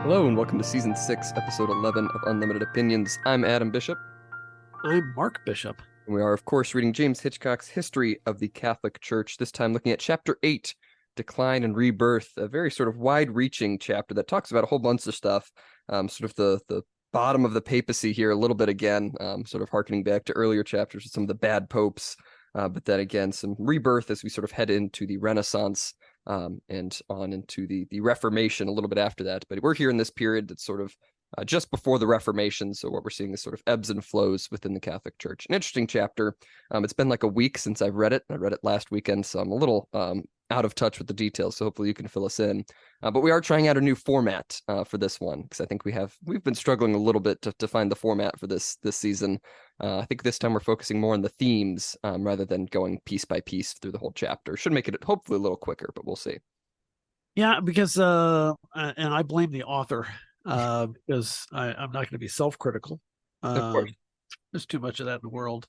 Hello and welcome to Season 6, Episode 11 of Unlimited Opinions. I'm Adam Bishop, I'm Mark Bishop. and we are, of course, reading James Hitchcock's History of the Catholic Church, this time looking at Chapter 8, Decline and Rebirth, a very sort of wide-reaching chapter that talks about a whole bunch of stuff, sort of the bottom of the papacy here a little bit again, sort of harkening back to earlier chapters with some of the bad popes, but then again, some rebirth as we sort of head into the Renaissance, and on into the Reformation a little bit after that. But we're here in this period that's sort of just before the Reformation. So what we're seeing is sort of ebbs and flows within the Catholic Church. An interesting chapter. It's been like a week since I've read it. I read it last weekend, so I'm a little out of touch with the details. So hopefully you can fill us in. But we are trying out a new format for this one, because I think we've been struggling a little bit to find the format for this season. I think this time we're focusing more on the themes rather than going piece by piece through the whole chapter. Should make it hopefully a little quicker, but we'll see. Yeah, because and I blame the author because I'm not going to be self-critical. Of course. There's too much of that in the world.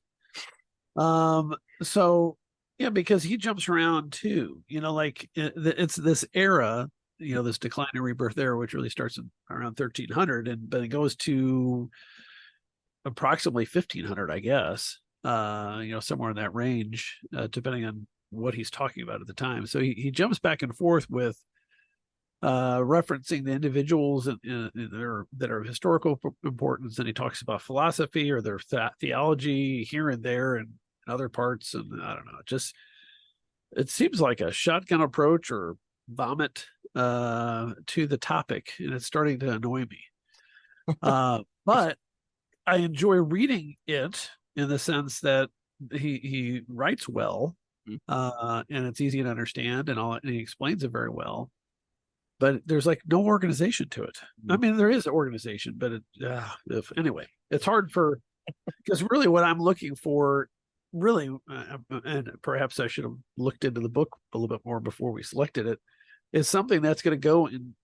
So yeah, because he jumps around too. Like it's this era, this decline and rebirth era, which really starts around 1300, but it goes to approximately 1500, I guess. Somewhere in that range, depending on what he's talking about at the time. So he jumps back and forth with referencing the individuals that are of historical importance, and he talks about philosophy or their theology here and there and other parts, and I don't know, it seems like a shotgun approach or vomit to the topic, and it's starting to annoy me. But I enjoy reading it in the sense that he writes well, and it's easy to understand, and he explains it very well. But there's like no organization to it. I mean, there is organization, but anyway, it's hard because really what I'm looking for, really, and perhaps I should have looked into the book a little bit more before we selected it, is something that's going to go in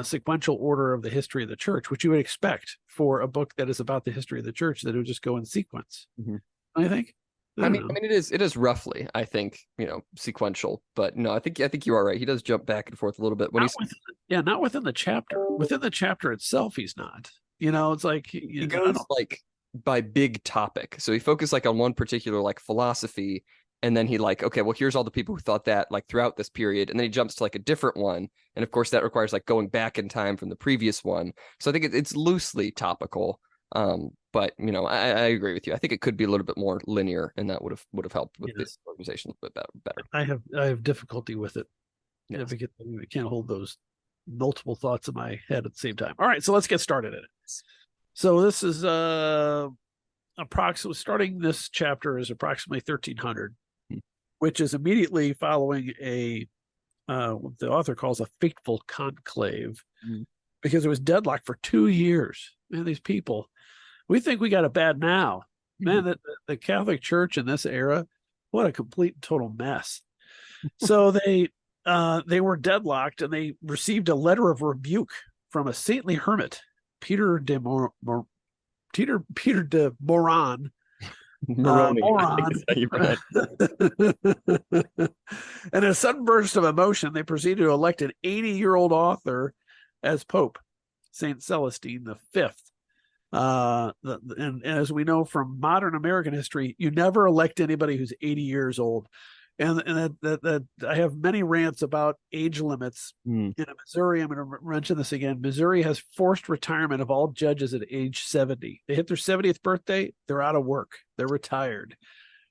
sequential order of the history of the church, which you would expect for a book that is about the history of the church, that it would just go in sequence. Mm-hmm. I think. I mean, it is roughly, I think, sequential, but no, I think you are right. He does jump back and forth a little bit when not within the chapter. Within the chapter itself, he's not. It's like he goes like by big topic. So he focused like on one particular like philosophy, and then he like, okay, well, here's all the people who thought that like throughout this period, and then he jumps to like a different one, and of course that requires like going back in time from the previous one. So I think it's loosely topical. But I agree with you. I think it could be a little bit more linear, and that would have helped with this organization a bit better. I have difficulty with it. Yes. Because I can't hold those multiple thoughts in my head at the same time. All right, so let's get started in it. So this is approximately starting this chapter is approximately 1300, which is immediately following what the author calls a fateful conclave, because it was deadlocked for 2 years. Man, these people, we think we got it bad now. Man, the Catholic Church in this era, what a complete and total mess. So they were deadlocked, and they received a letter of rebuke from a saintly hermit, Peter de Moran. Moroni. And in a sudden burst of emotion, they proceeded to elect an 80-year-old author as Pope, Saint Celestine V. And as we know from modern American history, you never elect anybody who's 80 years old. And that I have many rants about age limits in Missouri. I'm going to mention this again. Missouri has forced retirement of all judges at age 70. They hit their 70th birthday, they're out of work, they're retired.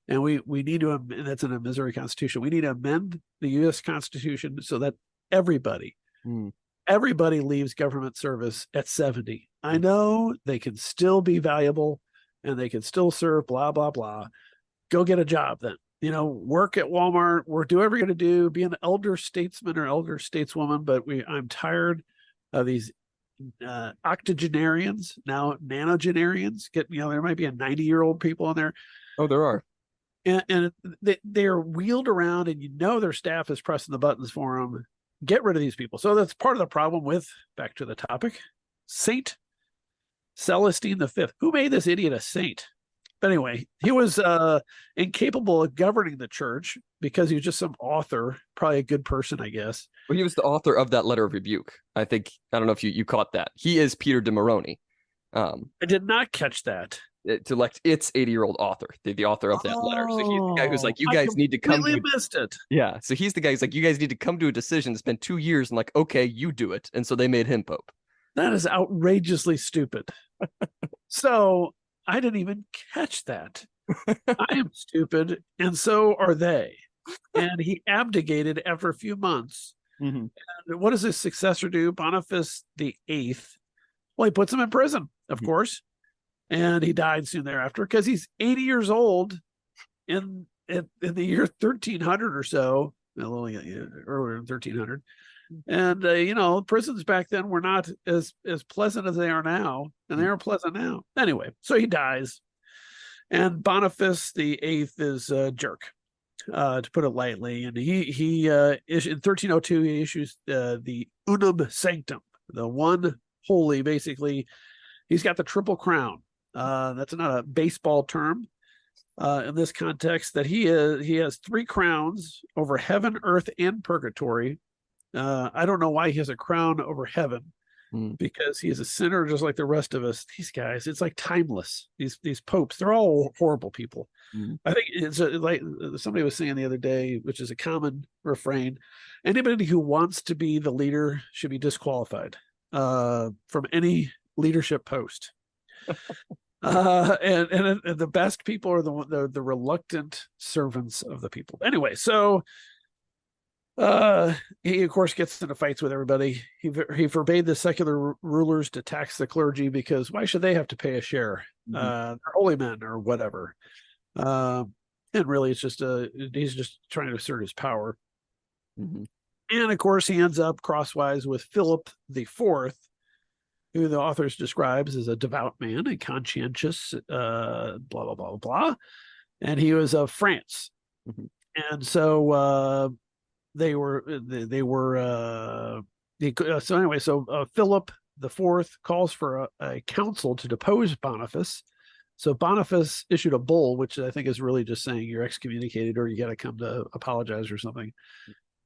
And we need to, and that's in the Missouri Constitution, we need to amend the U.S. Constitution so that everybody leaves government service at 70. I know they can still be valuable and they can still serve, blah, blah, blah. Go get a job then. Work at Walmart, do whatever you're going to do, be an elder statesman or elder stateswoman. But I'm tired of these octogenarians, now nanogenarians. There might be a 90-year-old people in there. Oh, there are. And they are wheeled around, and their staff is pressing the buttons for them. Get rid of these people. So that's part of the problem with, back to the topic, Saint Celestine V. Who made this idiot a saint? But anyway, he was incapable of governing the church because he was just some author, probably a good person, I guess. Well, he was the author of that letter of rebuke. I don't know if you caught that. He is Peter de Moroni. I did not catch that. To elect its 80-year-old author, the author of that letter. So he's the guy who's like, you I guys need to come to completely missed it. yeah. So he's the guy who's like, you guys need to come to a decision. It's been 2 years, and like, okay, you do it. And so they made him pope. That is outrageously stupid. So I didn't even catch that. I am stupid, and so are they. And he abdicated after a few months. Mm-hmm. And what does his successor do? Boniface the Eighth. Well, he puts him in prison, of course, and he died soon thereafter because he's 80 years old in the year 1300 or so, earlier than 1300. And prisons back then were not as pleasant as they are now, and they are pleasant now. Anyway, so he dies, and Boniface the Eighth is a jerk, to put it lightly. And he in 1302 he issues the Unum Sanctum, the one holy. Basically, he's got the Triple Crown. That's not a baseball term in this context. That he has 3 crowns over heaven, earth, and purgatory. I don't know why he has a crown over heaven, because he is a sinner just like the rest of us. These guys, it's like timeless. These popes, they're all horrible people. I think it's like somebody was saying the other day, which is a common refrain: anybody who wants to be the leader should be disqualified from any leadership post. And the best people are the reluctant servants of the people. Anyway, so he of course gets into fights with everybody. He forbade the secular rulers to tax the clergy, because why should they have to pay a share? They're holy men or whatever. And really, it's just he's just trying to assert his power. And of course, he ends up crosswise with Philip the Fourth, who the authors describes as a devout man, a conscientious, blah blah blah blah, and he was of France. And so Philip the Fourth calls for a council to depose Boniface. So Boniface issued a bull, which I think is really just saying you're excommunicated, or you got to come to apologize or something.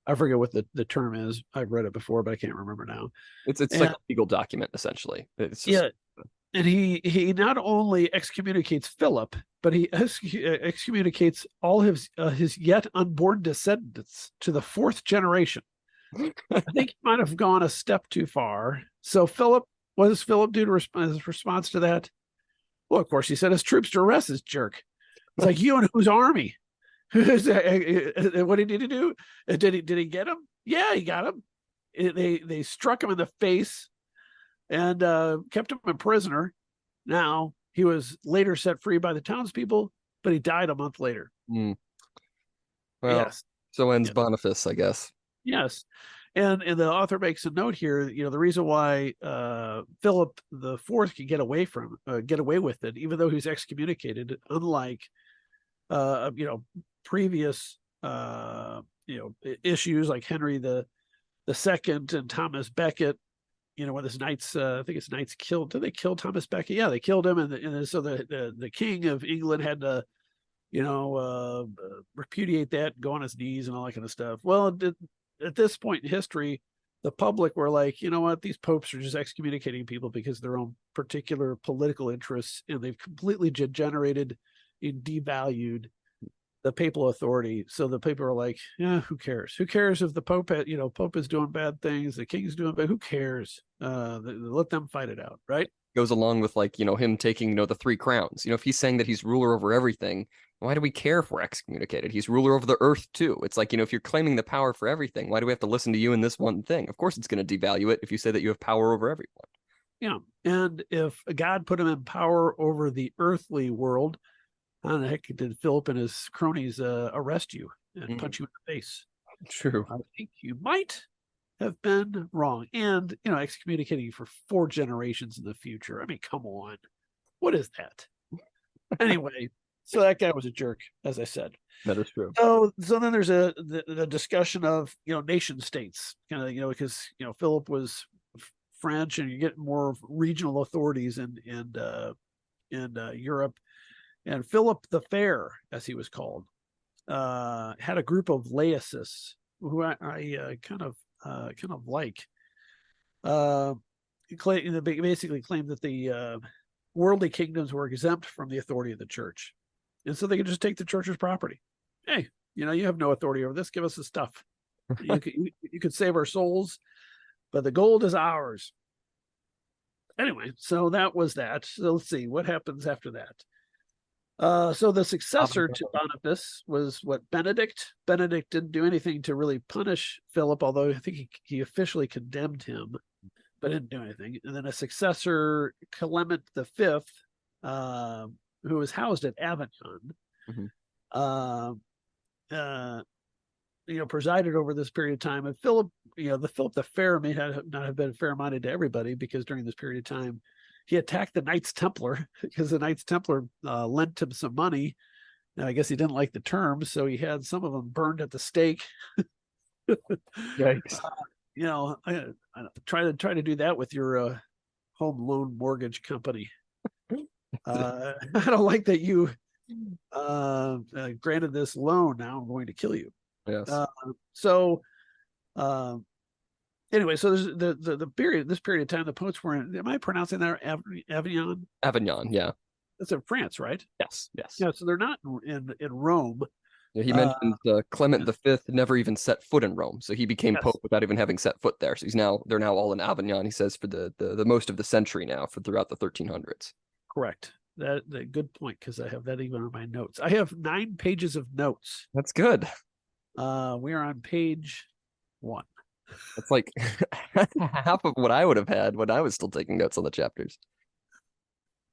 I forget what the term is. I've read it before, but I can't remember now. It's like a legal document, essentially. It's just... Yeah. And he not only excommunicates Philip, but he excommunicates all his yet unborn descendants to the 4th generation. I think he might have gone a step too far. So what does Philip do as response to that? Well, of course, he sent his troops to arrest this jerk. It's like, you and whose army? What did he do? Did he get him? Yeah, he got him. They struck him in the face and kept him a prisoner. Now, he was later set free by the townspeople, but he died a month later. Well, yes. So ends Boniface, I guess. Yes. And the author makes a note here, the reason why Philip the Fourth could get away with it, even though he was excommunicated, unlike previous issues like Henry the Second and Thomas Becket. When this knights, I think it's knights killed. Did they kill Thomas Becket? Yeah, they killed him, and so the king of England had to, repudiate that, go on his knees, and all that kind of stuff. Well, at this point in history, the public were like, you know what, these popes are just excommunicating people because of their own particular political interests, and they've completely degenerated and devalued the papal authority. So the people are like, yeah, who cares? Who cares if the Pope, Pope is doing bad things, the king's doing bad? Who cares? Let them fight it out, right? Goes along with him taking the 3 crowns. If he's saying that he's ruler over everything, why do we care if we're excommunicated? He's ruler over the earth too. It's like, if you're claiming the power for everything, why do we have to listen to you in this one thing? Of course it's going to devalue it if you say that you have power over everyone. Yeah. And if God put him in power over the earthly world, how the heck did Philip and his cronies arrest you and punch you in the face? True. I think you might have been wrong. And, excommunicating you for 4 generations in the future. I mean, come on. What is that? Anyway, so that guy was a jerk, as I said. That is true. So then there's the discussion of, nation states, because, Philip was French, and you get more regional authorities in Europe. And Philip the Fair, as he was called, had a group of laicists who I kind of like. Basically claimed that the worldly kingdoms were exempt from the authority of the church, and so they could just take the church's property. Hey, you have no authority over this. Give us the stuff. You could save our souls, but the gold is ours. Anyway, so that was that. So let's see what happens after that. So the successor to Boniface was Benedict. Benedict didn't do anything to really punish Philip, although I think he officially condemned him, but didn't do anything. And then a successor, Clement V, who was housed at Avignon, presided over this period of time. And Philip, Philip the Fair may not have been fair-minded to everybody, because during this period of time, he attacked the Knights Templar because the Knights Templar lent him some money. Now, I guess he didn't like the terms, so he had some of them burned at the stake. Yikes. I try to do that with your home loan mortgage company. I don't like that you granted this loan. Now I'm going to kill you. Yes. Anyway, so there's this period of time the popes were in. Am I pronouncing that Avignon? Avignon, yeah. That's in France, right? Yes. Yeah, so they're not in Rome. Yeah, he mentioned Clement V never even set foot in Rome, so he became pope without even having set foot there. So they're now all in Avignon. He says for the most of the century now, for throughout the 1300s. Correct. That good point, because I have that even on my notes. I have 9 pages of notes. That's good. We are on page 1. That's like half of what I would have had when I was still taking notes on the chapters.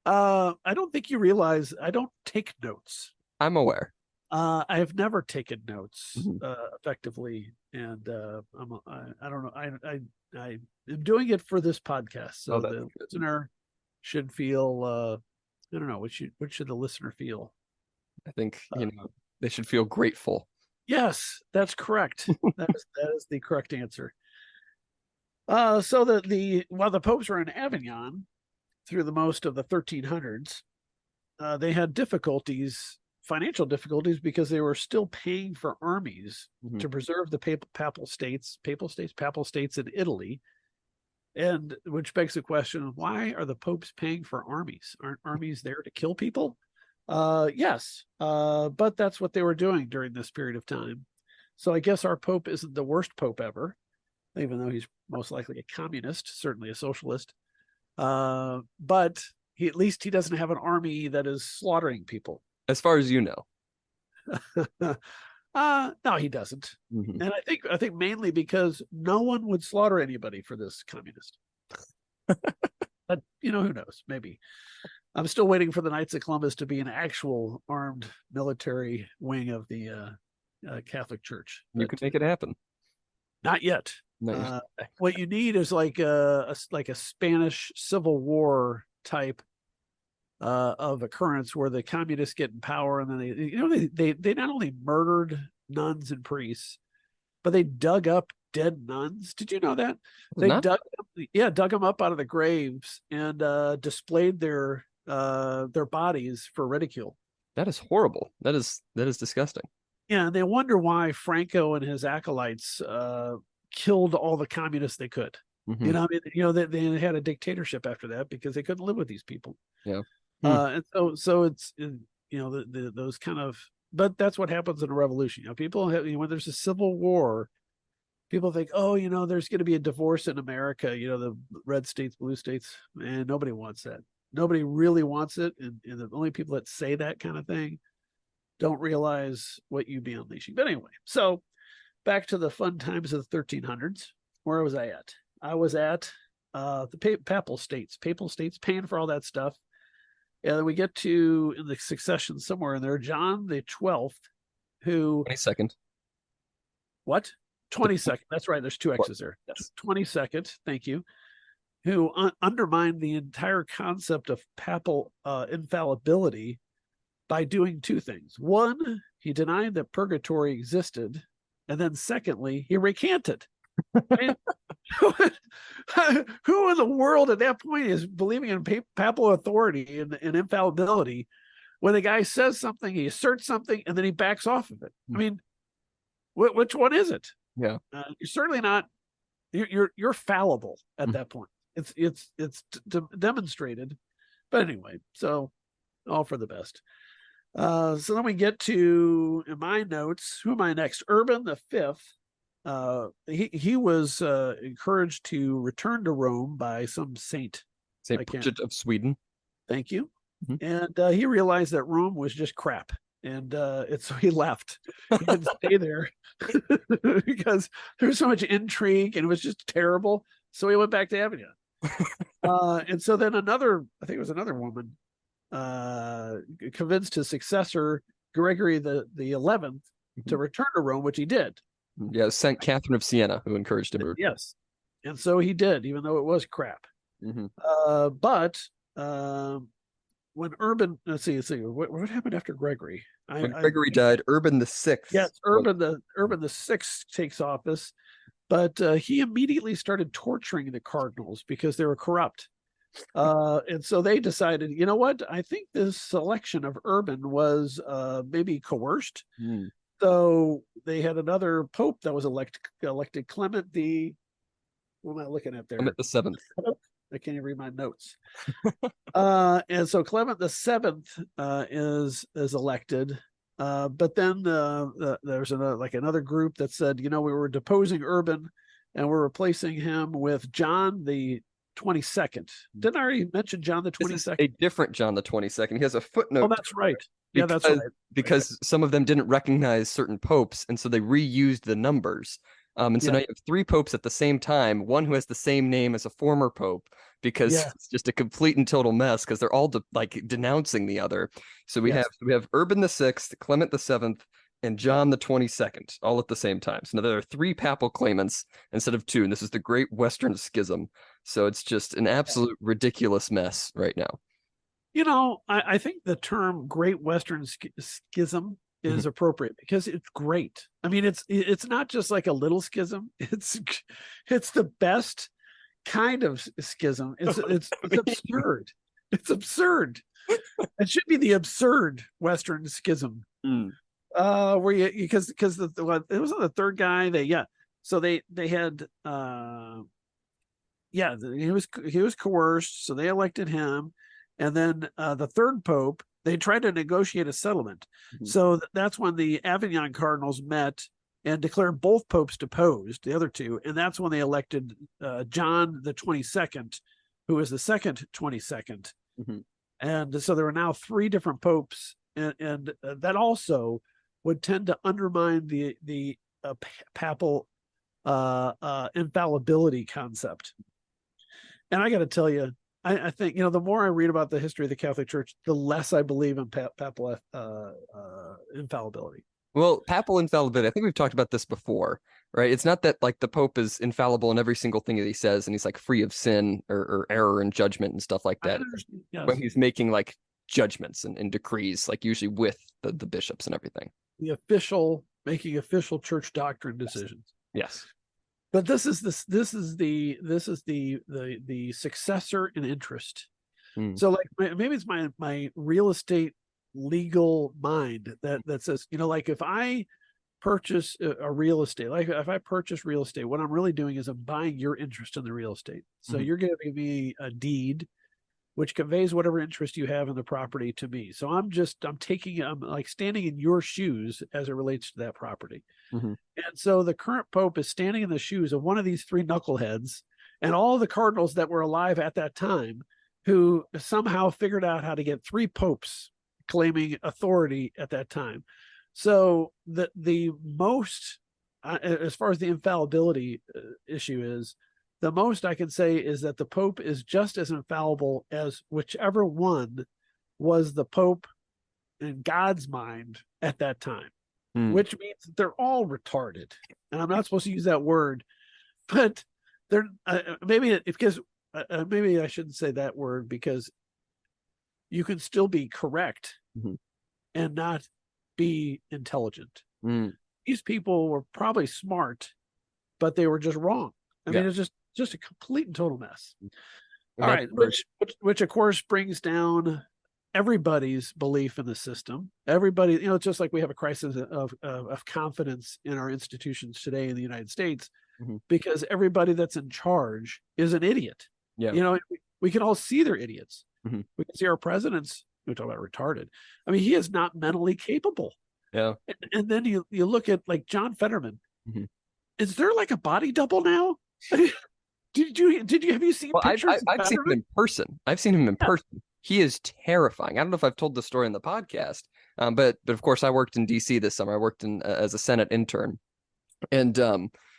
I don't think you realize I don't take notes. I'm aware. I have never taken notes effectively, and I don't know. I am doing it for this podcast, so the listener should feel. I don't know. What should the listener feel? I think they should feel grateful. Yes, that's correct. that is the correct answer. So while the popes were in Avignon through the most of the 1300s, they had financial difficulties, because they were still paying for armies to preserve the papal states in Italy. And which begs the question, why are the popes paying for armies? Aren't armies there to kill people? Yes, but that's what they were doing during this period of time. So I guess our pope isn't the worst pope ever, even though he's most likely a communist, certainly a socialist. But at least he doesn't have an army that is slaughtering people. As far as you know. No, he doesn't. And I think mainly because no one would slaughter anybody for this communist. But who knows? Maybe. I'm still waiting for the Knights of Columbus to be an actual armed military wing of the Catholic Church. You could make it happen. Not yet. What you need is like a Spanish Civil War type of occurrence, where the communists get in power, and then they not only murdered nuns and priests, but they dug up dead nuns. Did you know that? They dug them up out of the graves and displayed their bodies for ridicule. That is horrible. That is disgusting. Yeah, and they wonder why Franco and his acolytes killed all the communists they could. They had a dictatorship after that because they couldn't live with these people. Yeah. And so it's those kind of, but that's what happens in a revolution. People when there's a civil war, people think, there's going to be a divorce in America. The red states, blue states, and nobody wants that. Nobody really wants it, and the only people that say that kind of thing don't realize what you'd be unleashing. But anyway, so back to the fun times of the 1300s. Where was I at? I was at the papal states paying for all that stuff. And then we get to, in the succession somewhere in there, John the 12th, who 22nd. What? 22nd. That's right. There's 2 X's there. Yes. 22nd. Thank you. Who undermined the entire concept of papal infallibility by doing 2 things. One, he denied that purgatory existed. And then secondly, he recanted. Who in the world at that point is believing in papal authority and infallibility when the guy says something, he asserts something, and then he backs off of it. I Mm. mean, which one is it? Yeah. You're certainly not. You're fallible at Mm. that point. It's demonstrated. But anyway, so all for the best. So then we get to, in my notes, who am I next? Urban the Fifth. He was encouraged to return to Rome by some saint. Saint Bridget of Sweden. Thank you. Mhm. And he realized that Rome was just crap. And so he left. He didn't stay there because there was so much intrigue and it was just terrible. So he went back to Avignon. And so then I think it was another woman, convinced his successor, Gregory the 11th, to return to Rome, which he did. Yeah, Saint Catherine of Siena, who encouraged him. Yes. And so he did, even though it was crap. Mm-hmm. But when Urban, let's see, what happened after Gregory? When Gregory died, Urban the Sixth. Yes, Urban the Sixth takes office, but he immediately started torturing the cardinals because they were corrupt. And so they decided, you know what? I think this selection of Urban was maybe coerced. Mm. So they had another pope that was elected Clement the. What am I looking at there? Clement the Seventh. I can't even read my notes. And so Clement the Seventh is elected. But then there's another group that said, we were deposing Urban and we're replacing him with John the 22nd. Didn't I already mention John the 22nd? A different John the 22nd. He has a footnote. Oh, that's right. Yeah, that's right. Because some of them didn't recognize certain popes, and so they reused the numbers. And so now you have three popes at the same time, one who has the same name as a former pope, because it's just a complete and total mess because they're all denouncing the other. So we have Urban the Sixth, Clement the Seventh, and John the 22nd, all at the same time. So now there are three papal claimants instead of two, and this is the Great Western Schism. So it's just an absolute ridiculous mess right now. I think the term Great Western Schism is appropriate because it's great. I mean, it's not just like a little schism. It's the best kind of schism. It's absurd. It's absurd. It should be the absurd Western Schism. Where because it wasn't the third guy. So they had he was coerced, so they elected him. And then the third pope, they tried to negotiate a settlement. So that's when the Avignon cardinals met and declared both popes deposed, the other two. And that's when they elected John the 22nd, who was the second 22nd. And so there are now three different popes. And that also would tend to undermine the papal infallibility concept. And I got to tell you, I think, the more I read about the history of the Catholic Church, the less I believe in papal infallibility. Well, papal infallibility, I think we've talked about this before, right? It's not that the Pope is infallible in every single thing that he says and he's free of sin or error and judgment and stuff like that. When he's making judgments and decrees, usually with the bishops and everything. Making official church doctrine decisions. Yes. But this is the successor in interest. So maybe it's my real estate legal mind that says, if I purchase a real estate, if I purchase real estate, what I'm really doing is I'm buying your interest in the real estate. So you're giving me a deed which conveys whatever interest you have in the property to me. So I'm standing in your shoes as it relates to that property. And so the current Pope is standing in the shoes of one of these three knuckleheads and all the cardinals that were alive at that time who somehow figured out how to get three popes claiming authority at that time. So the most, as far as the infallibility issue is, the most I can say is that the Pope is just as infallible as whichever one was the Pope in God's mind at that time, which means they're all retarded. And I'm not supposed to use that word, but they're maybe I shouldn't say that word because you can still be correct and not be intelligent. These people were probably smart, but they were just wrong. I mean, it's just a complete and total mess. All right, which of course brings down everybody's belief in the system. Everybody, just like we have a crisis of confidence in our institutions today in the United States, because everybody that's in charge is an idiot. Yeah. We can all see they're idiots. We can see our presidents, we talk about retarded. I mean, he is not mentally capable. Yeah. And then you look at like John Fetterman. Is there like a body double now? Have you seen pictures? I've seen him in person. I've seen him in person. He is terrifying. I don't know if I've told this story in the podcast, but of course I worked in DC this summer. I worked in as a Senate intern, and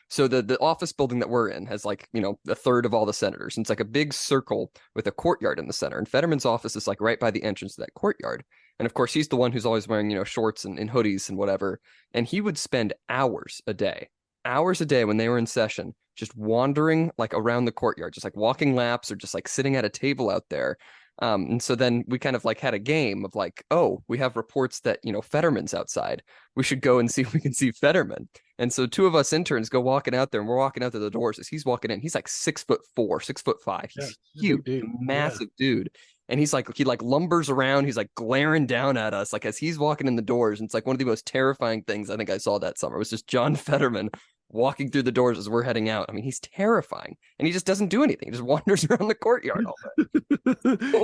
so the office building that we're in has like, a third of all the senators. And it's like a big circle with a courtyard in the center. And Fetterman's office is like right by the entrance to that courtyard. And of course, he's the one who's always wearing, shorts and hoodies and whatever. And he would spend hours a day when they were in session, just wandering like around the courtyard, just like walking laps or just like sitting at a table out there. And so then we kind of like had a game of like, oh, we have reports that, Fetterman's outside. We should go and see if we can see Fetterman. And so two of us interns go walking out there, and we're walking out to the doors as he's walking in. He's like 6'4", 6'5". He's huge, massive dude. And he's like, he like lumbers around. He's like glaring down at us, like as he's walking in the doors. And it's like one of the most terrifying things I think I saw that summer. It was just John Fetterman walking through the doors as we're heading out. I mean, he's terrifying, and he just doesn't do anything. He just wanders around the courtyard all day.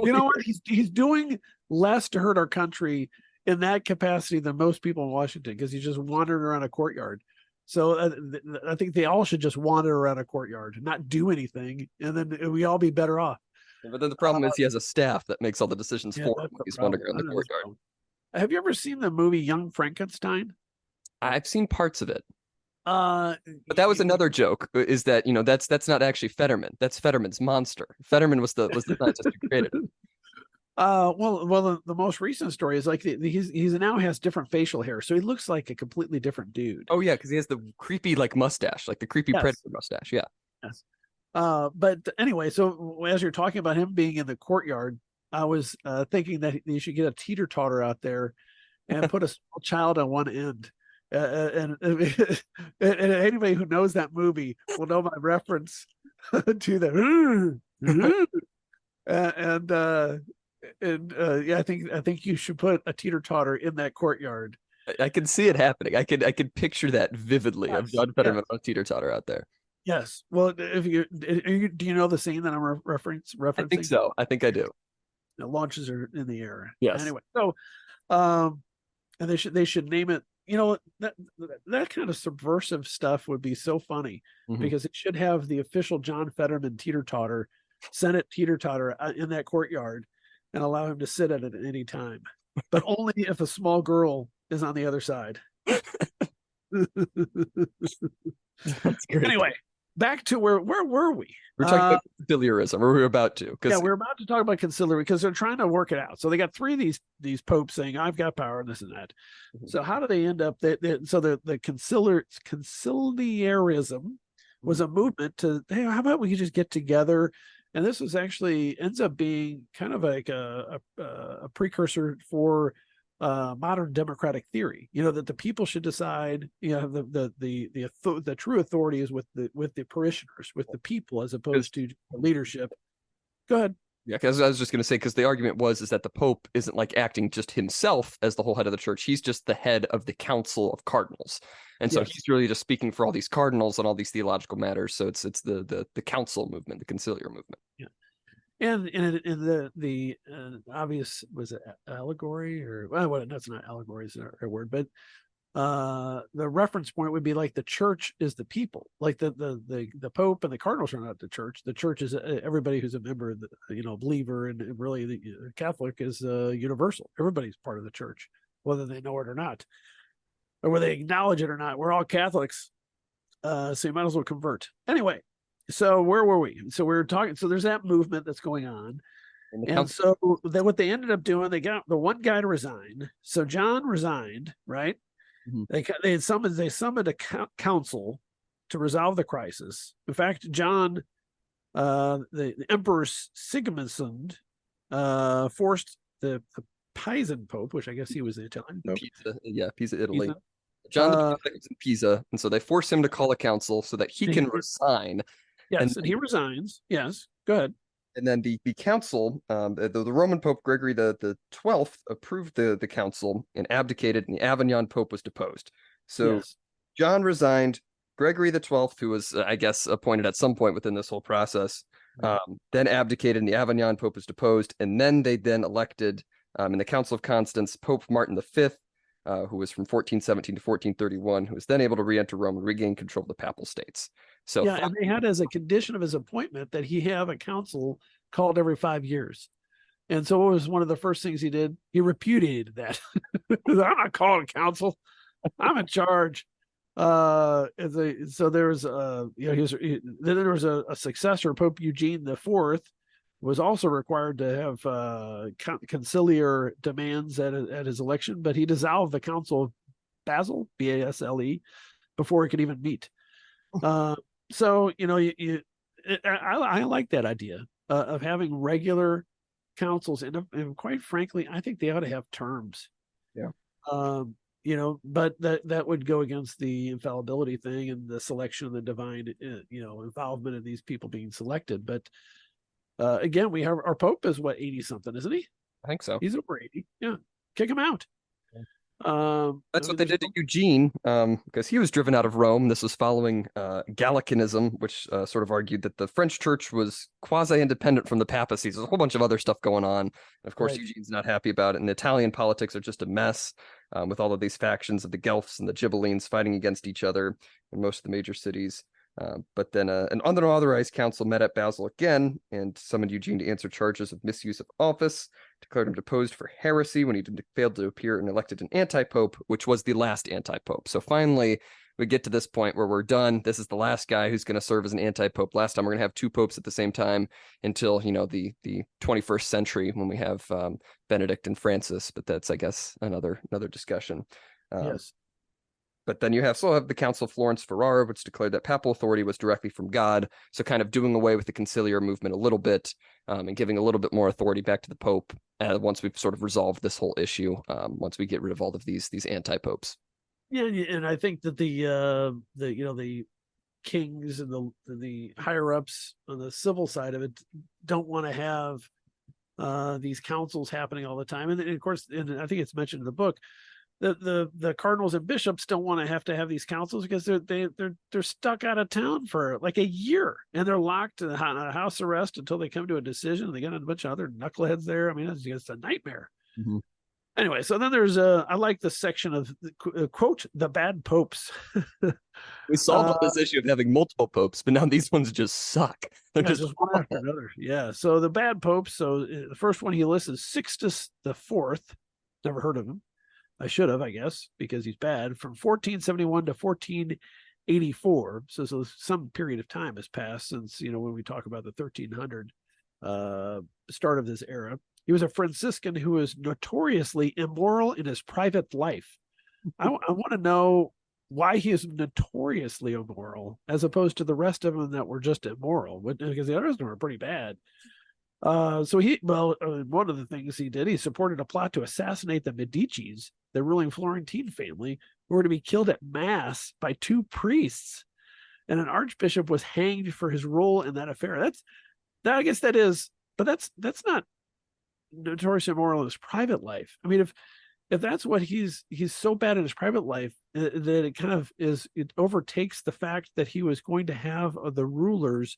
You know what? He's doing less to hurt our country in that capacity than most people in Washington, because he's just wandering around a courtyard. So I think they all should just wander around a courtyard and not do anything, and then we all be better off. But then the problem is he has a staff that makes all the decisions for him when he's wandering around the courtyard. Have you ever seen the movie Young Frankenstein? I've seen parts of it. But that was another joke, is that, that's not actually Fetterman. That's Fetterman's monster. Fetterman was the scientist who created it. Well, the most recent story is like he's now has different facial hair, so he looks like a completely different dude. Oh yeah, because he has the creepy like mustache, like the creepy predator mustache. Yeah. Yes. But anyway, so as you're talking about him being in the courtyard, I was thinking that you should get a teeter-totter out there and put a small child on one end. And anybody who knows that movie will know my reference to the yeah, I think you should put a teeter-totter in that courtyard. I can see it happening. I could picture that vividly, of John Fetterman on a teeter-totter out there. Yes. Well, if do you know the scene that I'm referencing? I think so. I think I do. The launches are in the air. Yes. Anyway, so and they should name it. That kind of subversive stuff would be so funny, because it should have the official John Fetterman teeter-totter, Senate teeter-totter in that courtyard, and allow him to sit at it at any time, but only if a small girl is on the other side. That's great. Anyway, back to where were we? We're talking about conciliarism, or we're about to. Yeah, we're about to talk about conciliary, because they're trying to work it out. So they got three of these popes saying, "I've got power," and this and that. So how do they end up? So the conciliarism was a movement to, hey, how about we could just get together? And this was actually ends up being kind of like a precursor for modern democratic theory. That the people should decide. The true authority is with the parishioners, with the people, as opposed to leadership. Go ahead. Yeah, because I was just going to say, because the argument is that the Pope isn't like acting just himself as the whole head of the church. He's just the head of the Council of Cardinals, and so he's really just speaking for all these cardinals on all these theological matters. So it's the council movement, the conciliar movement. Yeah. And in the obvious, was it allegory, or well, that's not allegory is a word, but the reference point would be like the church is the people, like the Pope and the cardinals are not the church. The church is everybody who's a member, believer, and really the Catholic is universal. Everybody's part of the church, whether they know it or not, or whether they acknowledge it or not. We're all Catholics, so you might as well convert. Anyway, so where were we? So we were talking. So there's that movement that's going on. And so what they ended up doing, they got the one guy to resign. So John resigned, right? They summoned a council to resolve the crisis. In fact, John, the Emperor Sigismund, forced the Pisan Pope, which I guess he was the Italian Pope. Pisa, Italy. Pisa. John was in Pisa, and so they force him to call a council so that he can resign. Yes, and he resigns. Yes, go ahead. And then the council, the Roman Pope Gregory the 12th approved the council and abdicated, and the Avignon Pope was deposed. So Yes. John resigned. Gregory the 12th, who was, I guess, appointed at some point within this whole process, Right. then abdicated, and the Avignon Pope was deposed. And then they elected, in the Council of Constance, Pope Martin V, who was from 1417 to 1431, who was then able to re-enter Rome and regain control of the Papal States. So Yeah, and they had as a condition of his appointment that he have a council called every 5 years. And so what was one of the first things he did? He repudiated that. I'm not calling council. I'm in charge. So there was then there was a successor, Pope Eugene IV, was also required to have conciliar demands at his election, but he dissolved the Council of Basel, Basle, before he could even meet. So I like that idea of having regular councils, and quite frankly, I think they ought to have terms. Yeah. But that would go against the infallibility thing and the selection of the divine, involvement of these people being selected. But again, we have our Pope is what, 80 something, isn't he? I think so. He's over 80. Yeah, kick him out. That's what they did to Eugene, because he was driven out of Rome. This was following Gallicanism, which sort of argued that the French church was quasi-independent from the papacy. There's a whole bunch of other stuff going on. And of course, right. Eugene's not happy about it. And Italian politics are just a mess, with all of these factions of the Guelphs and the Ghibellines fighting against each other in most of the major cities. But then an unauthorized council met at Basel again and summoned Eugene to answer charges of misuse of office, declared him deposed for heresy when he failed to appear, and elected an anti-pope, which was the last anti-pope. So finally, we get to this point where we're done. This is the last guy who's going to serve as an anti-pope. Last time we're going to have two popes at the same time until, the 21st century when we have Benedict and Francis. But that's, I guess, another discussion. Yes. But then you still have the Council of Florence Ferrara, which declared that papal authority was directly from God. So kind of doing away with the conciliar movement a little bit, and giving a little bit more authority back to the Pope once we've sort of resolved this whole issue, once we get rid of all of these anti-popes. Yeah, and I think that the kings and the higher ups on the civil side of it don't want to have these councils happening all the time. And of course, and I think it's mentioned in the book, the cardinals and bishops don't want to have these councils because they're stuck out of town for like a year, and they're locked in a house arrest until they come to a decision. They got a bunch of other knuckleheads there. I mean, it's a nightmare. Mm-hmm. Anyway, so then there's I like the section of quote the bad popes. We solved this issue of having multiple popes, but now these ones just suck. They're just one after another. Yeah. So the bad popes. So the first one he lists is Sixtus IV. Never heard of him. I should have, I guess, because he's bad. From 1471 to 1484. So some period of time has passed since, when we talk about the 1300 start of this era. He was a Franciscan who was notoriously immoral in his private life. I want to know why he is notoriously immoral as opposed to the rest of them that were just immoral, because the others were pretty bad. One of the things he did, he supported a plot to assassinate the Medicis, the ruling Florentine family, who were to be killed at mass by two priests, and an archbishop was hanged for his role in that affair. I guess that is, but that's not notoriously immoral in his private life. I mean, if that's what he's so bad in his private life that it kind of it overtakes the fact that he was going to have the rulers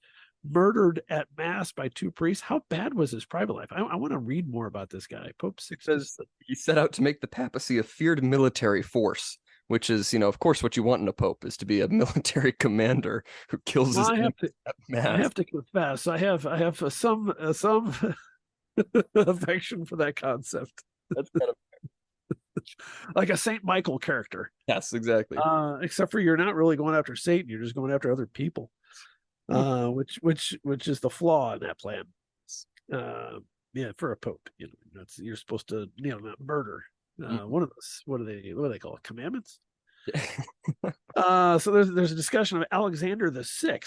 murdered at mass by two priests. How bad was his private life? I want to read more about this guy. Pope Sixtus. Says he set out to make the papacy a feared military force, which is, of course, what you want in a pope is to be a military commander who kills his enemies at mass. I have to confess, I have some affection for that concept. That's kind of like a Saint Michael character. Yes, exactly. Except for you're not really going after Satan; you're just going after other people. Which is the flaw in that plan. For a pope, you're supposed to not murder. One of those, what do they call it? Commandments. So there's a discussion of Alexander VI,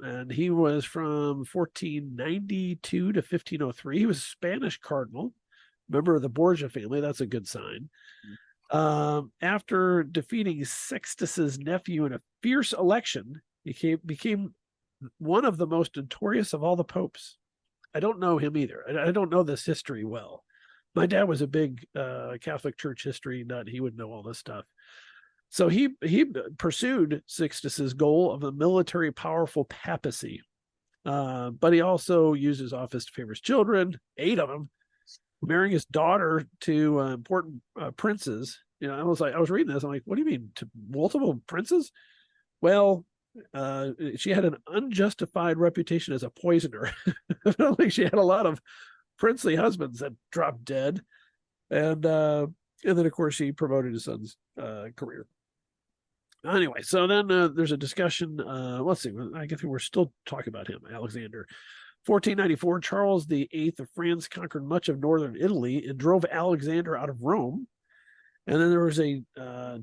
and he was from 1492 to 1503. He was a Spanish cardinal, member of the Borgia family. That's a good sign. After defeating Sextus's nephew in a fierce election, he became one of the most notorious of all the popes. I don't know him either. I don't know this history well. My dad was a big Catholic Church history nut. He would know all this stuff. So he pursued Sixtus's goal of a military powerful papacy, but he also used his office to favor his children, 8 of them, marrying his daughter to important princes. You know, I was reading this. I'm like, what do you mean to multiple princes? Well, she had an unjustified reputation as a poisoner. I don't think she had a lot of princely husbands that dropped dead, and then of course she promoted his son's career. Anyway, so then there's a discussion. Let's see. I guess we're still talking about him, Alexander. 1494, Charles VIII of France conquered much of northern Italy and drove Alexander out of Rome. And then there was a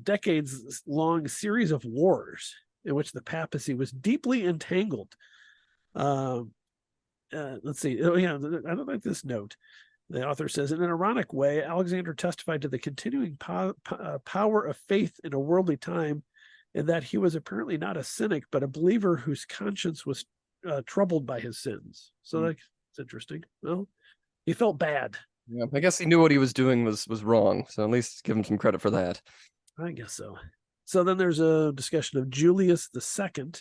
decades-long series of wars in which the papacy was deeply entangled. Let's see. Oh, yeah, I don't like this note. The author says, in an ironic way, Alexander testified to the continuing power of faith in a worldly time, in that he was apparently not a cynic, but a believer whose conscience was troubled by his sins. So that's interesting. Well, he felt bad. Yeah, I guess he knew what he was doing was wrong. So at least give him some credit for that. I guess so. So then there's a discussion of Julius II.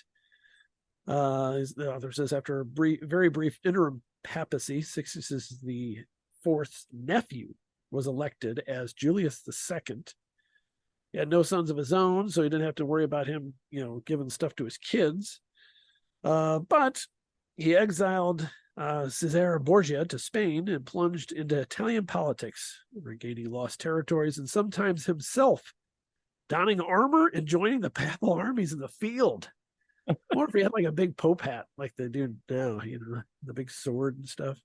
The author says, after a very brief interim papacy, Sixtus the Fourth's nephew was elected as Julius II. He had no sons of his own, so he didn't have to worry about him, giving stuff to his kids. But he exiled Cesare Borgia to Spain and plunged into Italian politics, regaining lost territories and sometimes himself donning armor and joining the papal armies in the field. I wonder if he had like a big pope hat like they do now, the big sword and stuff.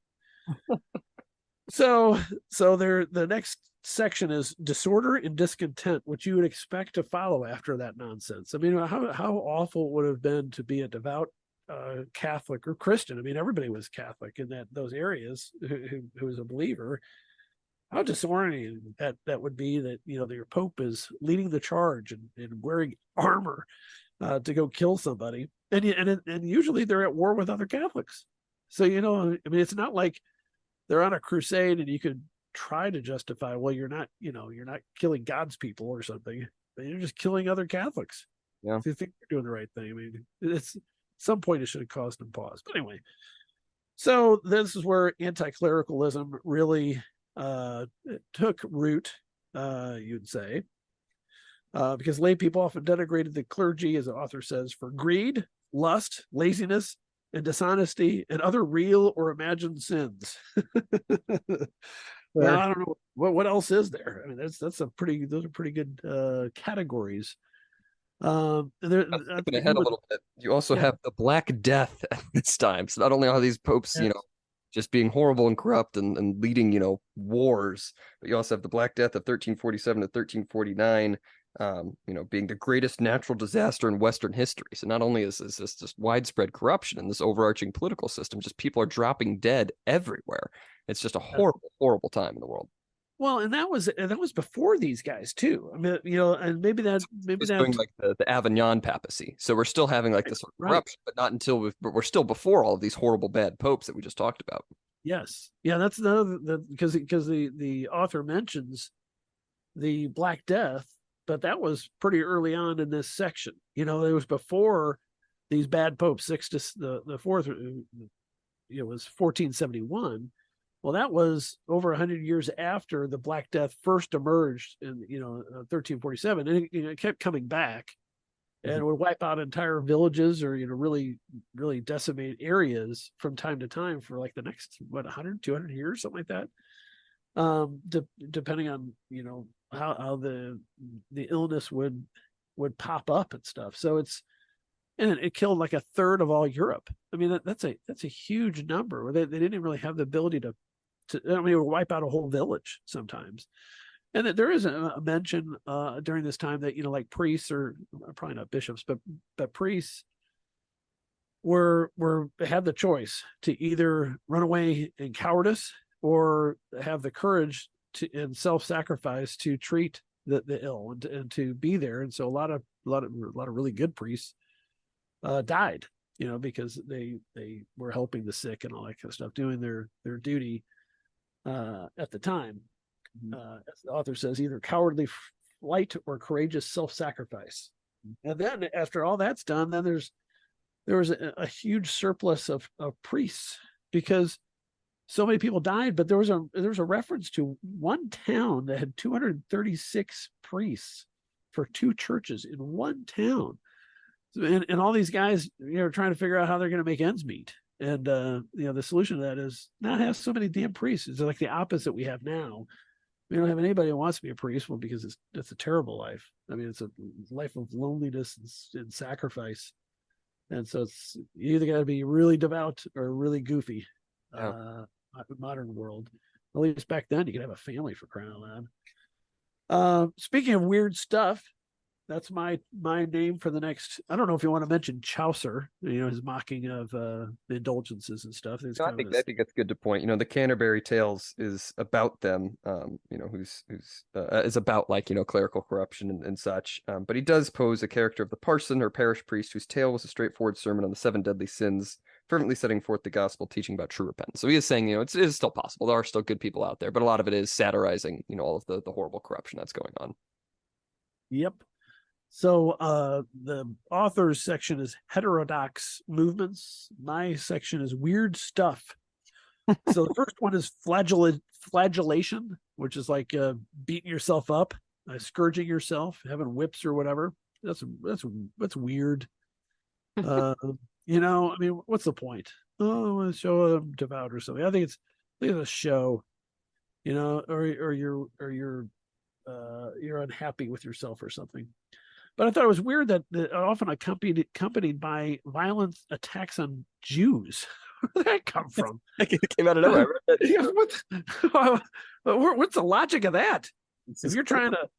So the next section is disorder and discontent, which you would expect to follow after that nonsense. I mean, how awful it would have been to be a devout Catholic or Christian. I mean, everybody was Catholic in those areas who was a believer. How disorienting that would be, that your Pope is leading the charge and wearing armor to go kill somebody, and usually they're at war with other Catholics. So I mean, it's not like they're on a crusade and you could try to justify, well, you're not killing God's people or something, but you're just killing other Catholics. Yeah, if you think you're doing the right thing. I mean, it's at some point it should have caused them pause. But anyway, so this is where anti-clericalism really took root, you'd say, because lay people often denigrated the clergy, as the author says, for greed, lust, laziness, and dishonesty, and other real or imagined sins. Well, I don't know what else is there. I mean, those are pretty good categories. Skipping ahead a little bit, you also have the Black Death at this time. So not only are these popes, just being horrible and corrupt and leading, wars, but you also have the Black Death of 1347 to 1349, being the greatest natural disaster in Western history. So not only is this just widespread corruption in this overarching political system, just people are dropping dead everywhere. It's just a horrible, horrible time in the world. Well, and that was before these guys too. I mean, and maybe that's doing like the Avignon papacy. So we're still having like this sort of corruption, but not until we're still before all of these horrible bad popes that we just talked about. Yes, yeah, that's because the author mentions the Black Death, but that was pretty early on in this section. It was before these bad popes. Sixtus the Fourth, was 1471. Well, that was over 100 years after the Black Death first emerged in 1347, and it kept coming back, and would wipe out entire villages or really really decimate areas from time to time for like the next 100 200 years, something like that, depending on how the illness would pop up and stuff. So it killed like a third of all Europe. I mean, that's a huge number. They didn't really have the ability to wipe out a whole village sometimes. And that there is a mention during this time that like priests, or probably not bishops, but priests had the choice to either run away in cowardice or have the courage and self-sacrifice to treat the ill and to be there. And so a lot of really good priests died because they were helping the sick and all that kind of stuff, doing their duty at the time. As the author says, either cowardly flight or courageous self-sacrifice. And then after all that's done, then there was a huge surplus of priests, because so many people died. But there was a reference to one town that had 236 priests for 2 churches in one town. And all these guys, trying to figure out how they're going to make ends meet. And the solution to that is not have so many damn priests. It's like the opposite we have now. We don't have anybody who wants to be a priest. Well, because it's a terrible life. I mean, it's a life of loneliness and sacrifice. And so you either got to be really devout or really goofy. Modern world. At least back then, you could have a family, for crying out loud. Speaking of weird stuff, that's my name for the next. I don't know if you want to mention Chaucer, his mocking of the indulgences and stuff. No, I think that's good to point. The Canterbury Tales is about them, who's is about clerical corruption and such. But he does pose a character of the parson or parish priest whose tale was a straightforward sermon on the 7 deadly sins, fervently setting forth the gospel, teaching about true repentance. So he is saying, it is still possible. There are still good people out there, but a lot of it is satirizing, all of the horrible corruption that's going on. Yep. So the author's section is heterodox movements. My section is weird stuff. So the first one is flagellation, which is like beating yourself up, scourging yourself, having whips or whatever. That's weird. I mean, what's the point? Oh, a show I'm devout or something. I think it's a show, or you're unhappy with yourself or something. But I thought it was weird that often accompanied by violent attacks on Jews. Where did that come from? It came out of nowhere. What's the logic of that? If you're trying to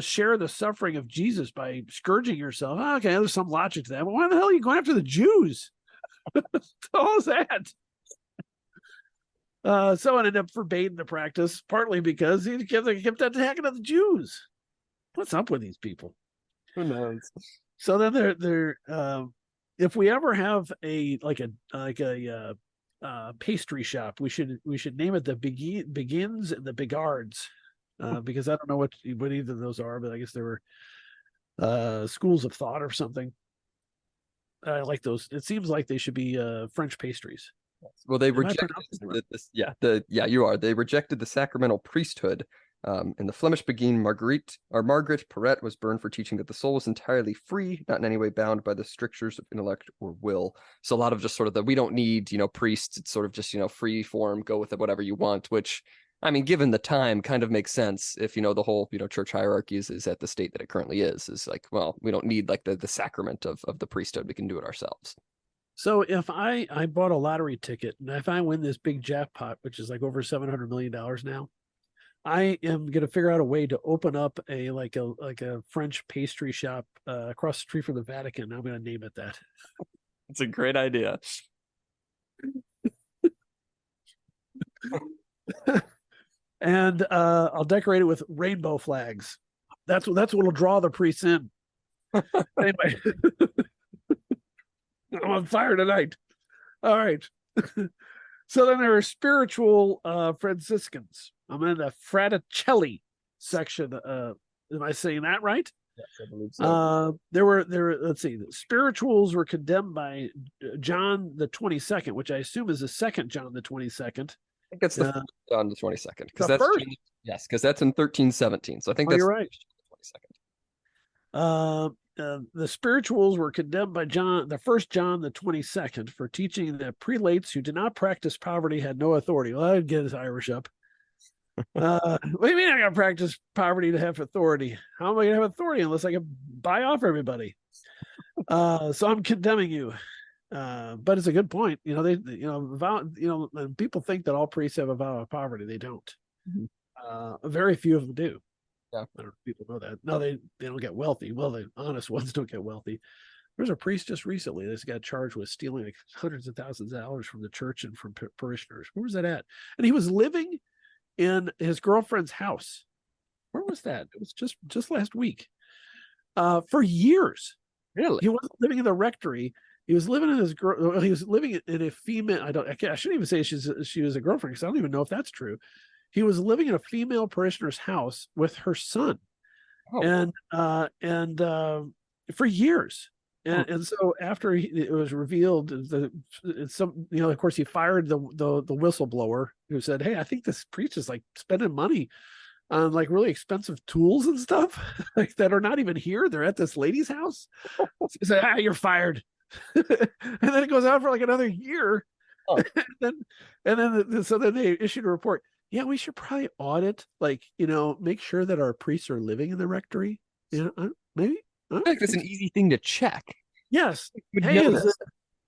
share the suffering of Jesus by scourging yourself, okay, there's some logic to that. But why the hell are you going after the Jews? What is that? So it ended up forbidding the practice, partly because he kept attacking the Jews. What's up with these people? Who knows? So then they're if we ever have a pastry shop, we should name it the Begins and the Begards, because I don't know what either of those are, but I guess they were schools of thought or something. I like those. It seems like they should be French pastries. Well, they rejected you are. They rejected the sacramental priesthood. In the Flemish Begin, Marguerite Perret was burned for teaching that the soul was entirely free, not in any way bound by the strictures of intellect or will. So a lot of just sort of we don't need, priests. It's sort of just, free form, go with it, whatever you want, which, I mean, given the time, kind of makes sense if, the whole, church hierarchy is at the state that it currently is like, well, we don't need like the sacrament of the priesthood. We can do it ourselves. So if I bought a lottery ticket and if I win this big jackpot, which is like over $700 million now, I am going to figure out a way to open up a French pastry shop across the street from the Vatican. I'm going to name it that. It's a great idea. And I'll decorate it with rainbow flags. That's what'll draw the priests in. Anyway, I'm on fire tonight. All right. So then there are spiritual Franciscans. I'm in the Fraticelli section. Am I saying that right? Yes, I believe so. There were let's see, the spirituals were condemned by John the 22nd, which I assume is the second John the 22nd. I think it's the first John the 22nd, because that's first? Yes, because that's in 1317. So I think that's you're right. 22nd. The spirituals were condemned by the first John the 22nd, for teaching that prelates who did not practice poverty had no authority. Well, I'd get his Irish up. What do you mean I got to practice poverty to have authority? How am I going to have authority unless I can buy off everybody? So I'm condemning you. But it's a good point. People think that all priests have a vow of poverty. They don't. Mm-hmm. Very few of them do. Yeah. I don't know if people know that. No, they don't get wealthy. Well, the honest ones don't get wealthy. There's a priest just recently that's got charged with stealing like hundreds of thousands of dollars from the church and from parishioners. Where was that at? And he was living in his girlfriend's house. Where was that? It was just last week. For years. Really? He wasn't living in the rectory. He was living in his girl. He was living in a female. I shouldn't even say she was a girlfriend because I don't even know if that's true. He was living in a female parishioner's house with her son, Oh, and for years. oh, And so after it was revealed, of course, he fired the whistleblower who said, "Hey, I think this priest is like spending money on like really expensive tools and stuff like that are not even here. They're at this lady's house." He said, "You're fired." And then it goes on for like another year. oh. So then they issued a report. Yeah, we should probably audit, like, make sure that our priests are living in the rectory. Maybe. I feel like that's an easy thing to check. Yes. You would Hey, know this.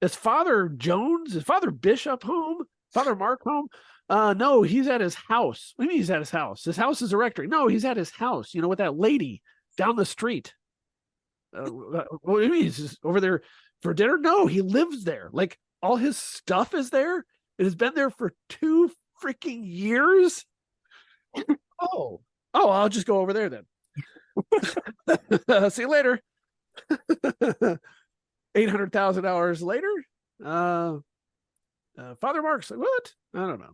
is Father Jones, is Father Bishop home? Father Mark home? No, he's at his house. What do you mean he's at his house? His house is a rectory. No, he's at his house, with that lady down the street. What do you mean? He's just over there for dinner? No, he lives there. Like, all his stuff is there. It has been there for 2 freaking years. Oh, I'll just go over there then. See you later. 800,000 hours later, Father Mark's like, what? I don't know.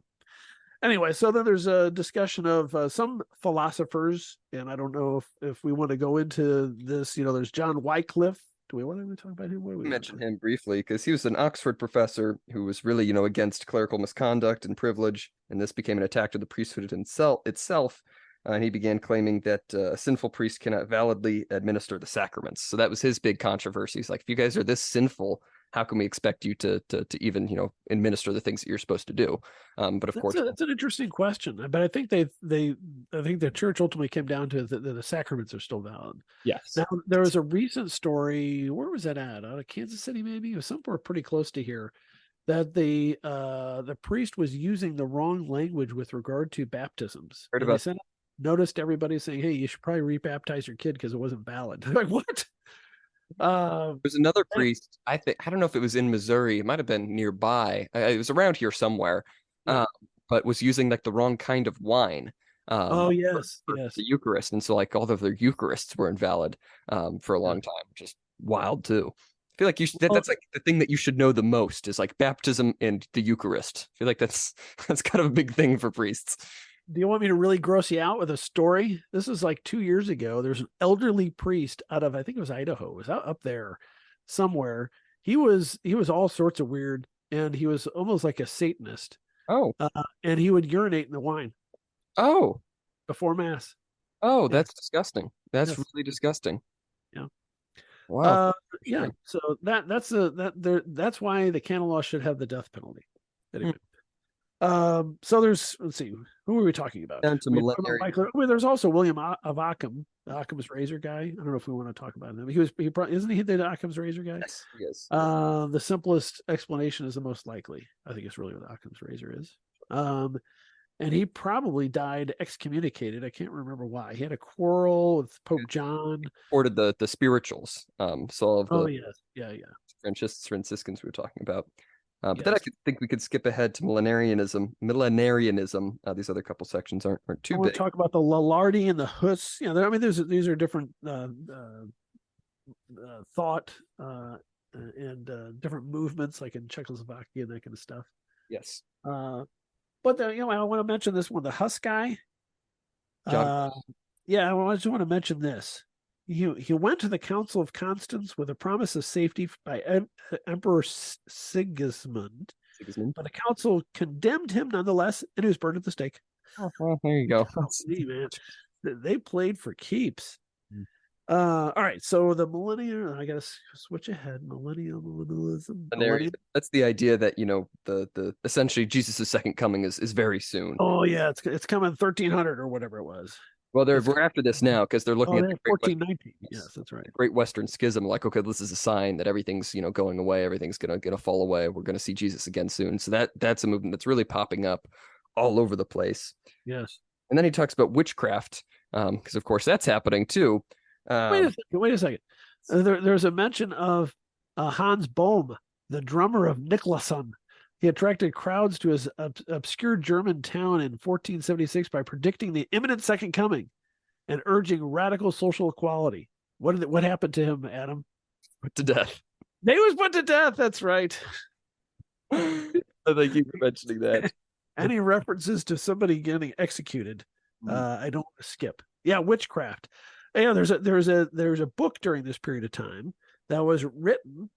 Anyway, so then there's a discussion of some philosophers, and I don't know if we want to go into this. There's John Wycliffe. Do we want to talk about him? What do we Mention him briefly because he was an Oxford professor who was really, against clerical misconduct and privilege, and this became an attack to the priesthood itself. And he began claiming that a sinful priest cannot validly administer the sacraments. So that was his big controversy. He's like, if you guys are this sinful, how can we expect you to even administer the things that you're supposed to do? But of course, that's an interesting question. But I think I think the church ultimately came down to the sacraments are still valid. yes. Now there was a recent story. Where was that at? Out of Kansas City, maybe. It was somewhere pretty close to here. That the priest was using the wrong language with regard to baptisms. Heard And about they noticed everybody saying, "Hey, you should probably rebaptize your kid because it wasn't valid." Like, what? There's another priest. I don't know if it was in Missouri. It might have been nearby. It was around here somewhere, Yeah. but was using like the wrong kind of wine. Oh yes, for yes. the Eucharist, and so like all of their Eucharists were invalid for a long time, which is wild too. I feel like that's like the thing that you should know the most is like baptism and the Eucharist. I feel like that's kind of a big thing for priests. Do you want me to really gross you out with a story? This is like 2 years ago. There's an elderly priest out of, I think it was Idaho. It was out up there somewhere. He was all sorts of weird, and he was almost like a Satanist. Oh, And he would urinate in the wine oh, before mass. oh, that's disgusting. That's Yes. really disgusting. Yeah. Wow. Yeah. So that's why the canon law should have the death penalty. Anyway. So let's see, who are we talking about? Down to millenarian. There's also William of Ockham, the Occam's razor guy. I don't know if we want to talk about him. Isn't he the Occam's razor guy? Yes, yes. The simplest explanation is the most likely. I think it's really what Occam's razor is. And he probably died excommunicated. I can't remember why. He had a quarrel with Pope John. Supported the spirituals. So all of the Yes, yeah. Franciscans we were talking about. But then I think we could skip ahead to millenarianism. These other couple sections aren't too big. I want to talk about the Lollardy and the Huss. These are different thought and different movements, like in Czechoslovakia and that kind of stuff. Yes. But I want to mention this one, the Huss guy. John. Yeah, I just want to mention this. He went to the Council of Constance with a promise of safety by Emperor Sigismund, but the council condemned him nonetheless, and he was burned at the stake. Oh, well, there you go. Man, they played for keeps. All right, so the millennium. I gotta switch ahead. Millennialism. That's the idea that the essentially Jesus' second coming is very soon. Oh yeah, it's coming 1300 or whatever it was. Well, we're after this now because they're looking at the 1419. Yes, that's right. The Great Western Schism. Like, okay, this is a sign that everything's going away. Everything's gonna fall away. We're gonna see Jesus again soon. So that's a movement that's really popping up all over the place. Yes. And then he talks about witchcraft, because of course that's happening too. Wait a second. There's a mention of Hans Bohm, the drummer of Niklasson. He attracted crowds to his obscure German town in 1476 by predicting the imminent second coming and urging radical social equality. What happened to him, Adam? Put to death. They was put to death. That's right. I thank you for mentioning that. Any references to somebody getting executed, I don't skip. Yeah, witchcraft. Yeah, there's a book during this period of time that was written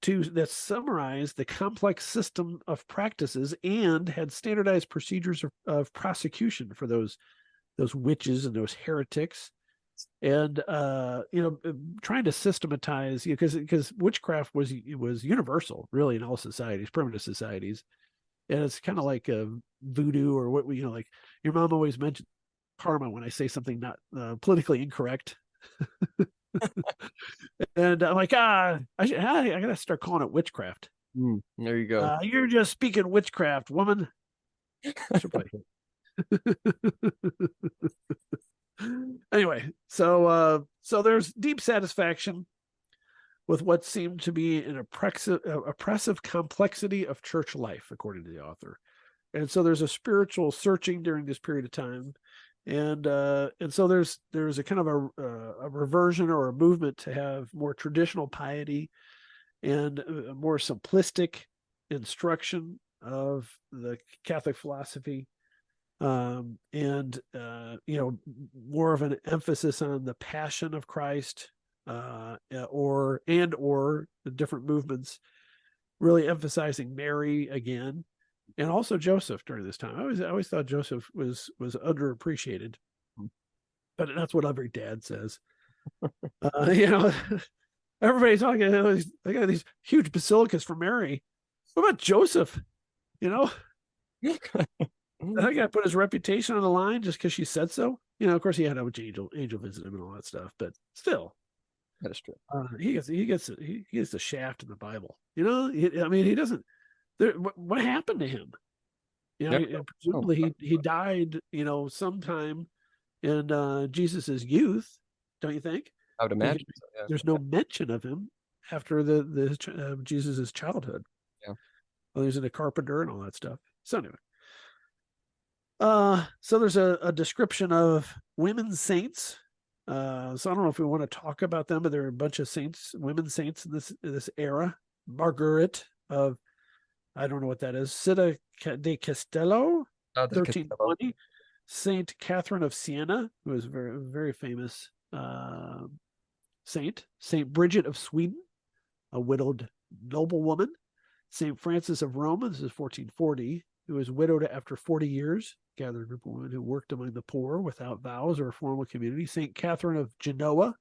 that summarized the complex system of practices and had standardized procedures of prosecution for those witches and those heretics, and trying to systematize, because witchcraft was universal, really, in all societies, primitive societies, and it's kind of like voodoo, or what like your mom always mentioned karma when I say something not politically incorrect. And I'm like, I gotta start calling it witchcraft. There you go. You're just speaking witchcraft, woman. Anyway, so there's deep satisfaction with what seemed to be an oppressive complexity of church life, according to the author. And so there's a spiritual searching during this period of time, and so there's a kind of a reversion or a movement to have more traditional piety and a more simplistic instruction of the Catholic philosophy, and more of an emphasis on the passion of Christ, or the different movements really emphasizing Mary again, and also Joseph during this time. I always thought Joseph was underappreciated, but that's what every dad says. Everybody's talking. They got these huge basilicas for Mary. What about Joseph? I got to put his reputation on the line just because she said so. Of course, he had a angel visit him and all that stuff, but still, That is true. he gets the shaft in the Bible. He doesn't. What happened to him? Presumably he died. Sometime in Jesus's youth, don't you think? I would imagine. So, yeah. There's no mention of him after Jesus's childhood. Yeah. Well, he was a carpenter and all that stuff. So anyway. So there's a description of women saints. So I don't know if we want to talk about them, but there are a bunch of women saints in this era. Margaret of, I don't know what that is, Città de Castello, 1320. Saint Catherine of Siena, who was a very, very famous saint. Saint Bridget of Sweden, a widowed noblewoman. Saint Francis of Rome, this is 1440, who was widowed after 40 years, gathered a group of women who worked among the poor without vows or a formal community. St. Catherine of Genoa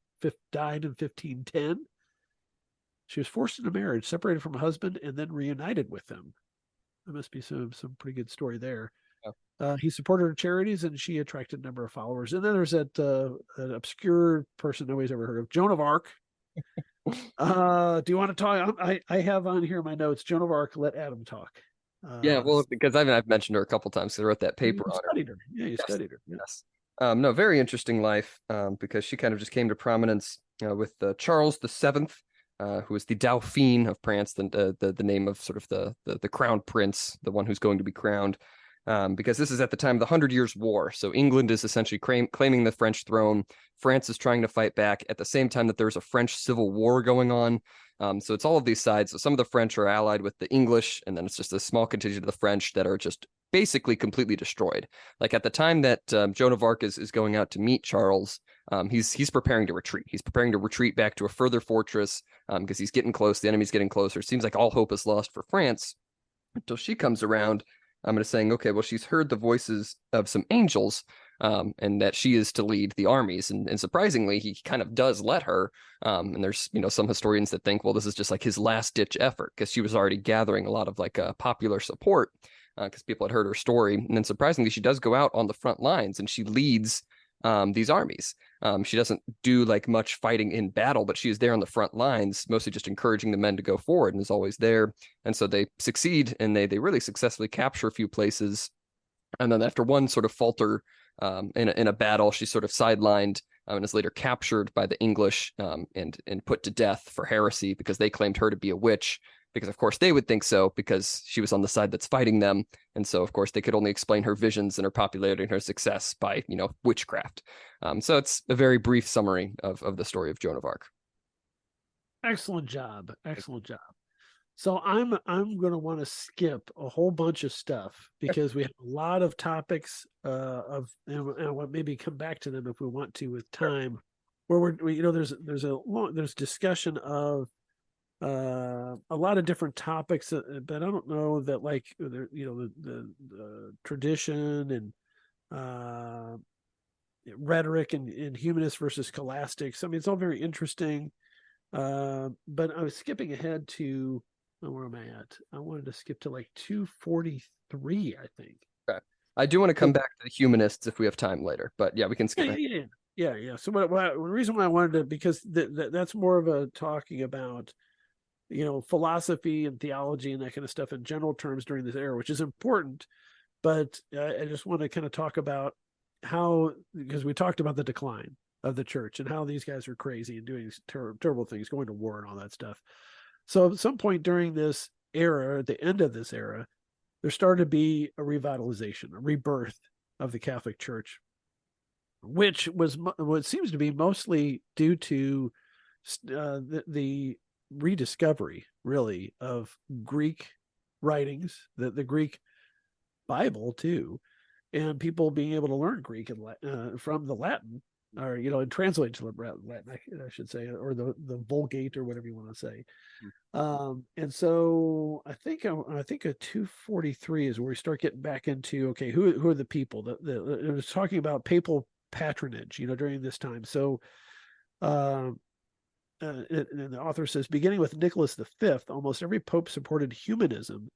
died in 1510. She was forced into marriage, separated from a husband, and then reunited with them. There must be some pretty good story there. Yeah. He supported her charities, and she attracted a number of followers. And then there's that obscure person nobody's ever heard of, Joan of Arc. Do you want to talk? I have on here my notes, Joan of Arc, let Adam talk. Yeah, well, because I've mentioned her a couple times because I wrote that paper on her. Yeah, you studied her. Yeah. Yes. No, very interesting life, because she kind of just came to prominence with Charles VII, who was the Dauphin of France, the name of sort of the crown prince, the one who's going to be crowned, because this is at the time of the 100 Years' War. So England is essentially claiming the French throne. France is trying to fight back at the same time that there's a French civil war going on. So it's all of these sides. So some of the French are allied with the English, and then it's just a small contingent of the French that are just basically completely destroyed. Like at the time that Joan of Arc is going out to meet Charles, he's preparing to retreat. He's preparing to retreat back to a further fortress because he's getting close. The enemy's getting closer. It seems like all hope is lost for France until she comes around. I'm saying, okay, well, she's heard the voices of some angels, and that she is to lead the armies. And surprisingly, he kind of does let her. And there's, some historians that think, well, this is just like his last ditch effort because she was already gathering a lot of like popular support because people had heard her story. And then surprisingly, she does go out on the front lines and she leads these armies. She doesn't do like much fighting in battle, but she is there on the front lines, mostly just encouraging the men to go forward and is always there. And so they succeed and they really successfully capture a few places. And then after one sort of falter in a battle, she's sort of sidelined and is later captured by the English and put to death for heresy because they claimed her to be a witch. Because, of course, they would think so because she was on the side that's fighting them. And so, of course, they could only explain her visions and her popularity and her success by, witchcraft. So it's a very brief summary of the story of Joan of Arc. Excellent job. Excellent job. So I'm going to want to skip a whole bunch of stuff because we have a lot of topics and we'll maybe come back to them if we want to with time. Where there's discussion of a lot of different topics, but I don't know that like the tradition and rhetoric and humanist versus scholastics. I mean, it's all very interesting. But I was skipping ahead to where am I at? I wanted to skip to like 243, I think. Okay. I do want to come back to the humanists if we have time later, but yeah, we can skip ahead. Yeah. So the reason why I wanted to, because that's more of a talking about, philosophy and theology and that kind of stuff in general terms during this era, which is important. But I just want to kind of talk about how, because we talked about the decline of the church and how these guys are crazy and doing terrible things, going to war and all that stuff. So at some point during this era, at the end of this era, there started to be a revitalization, a rebirth of the Catholic Church, which was what seems to be mostly due to the rediscovery, really, of Greek writings, the Greek Bible too, and people being able to learn Greek and from the Latin, or and translate to Latin, I should say, or the Vulgate or whatever you want to say. And so I think a 243 is where we start getting back into, okay, who are the people that it was talking about papal patronage, during this time. So and the author says, beginning with Nicholas V, almost every pope supported humanism,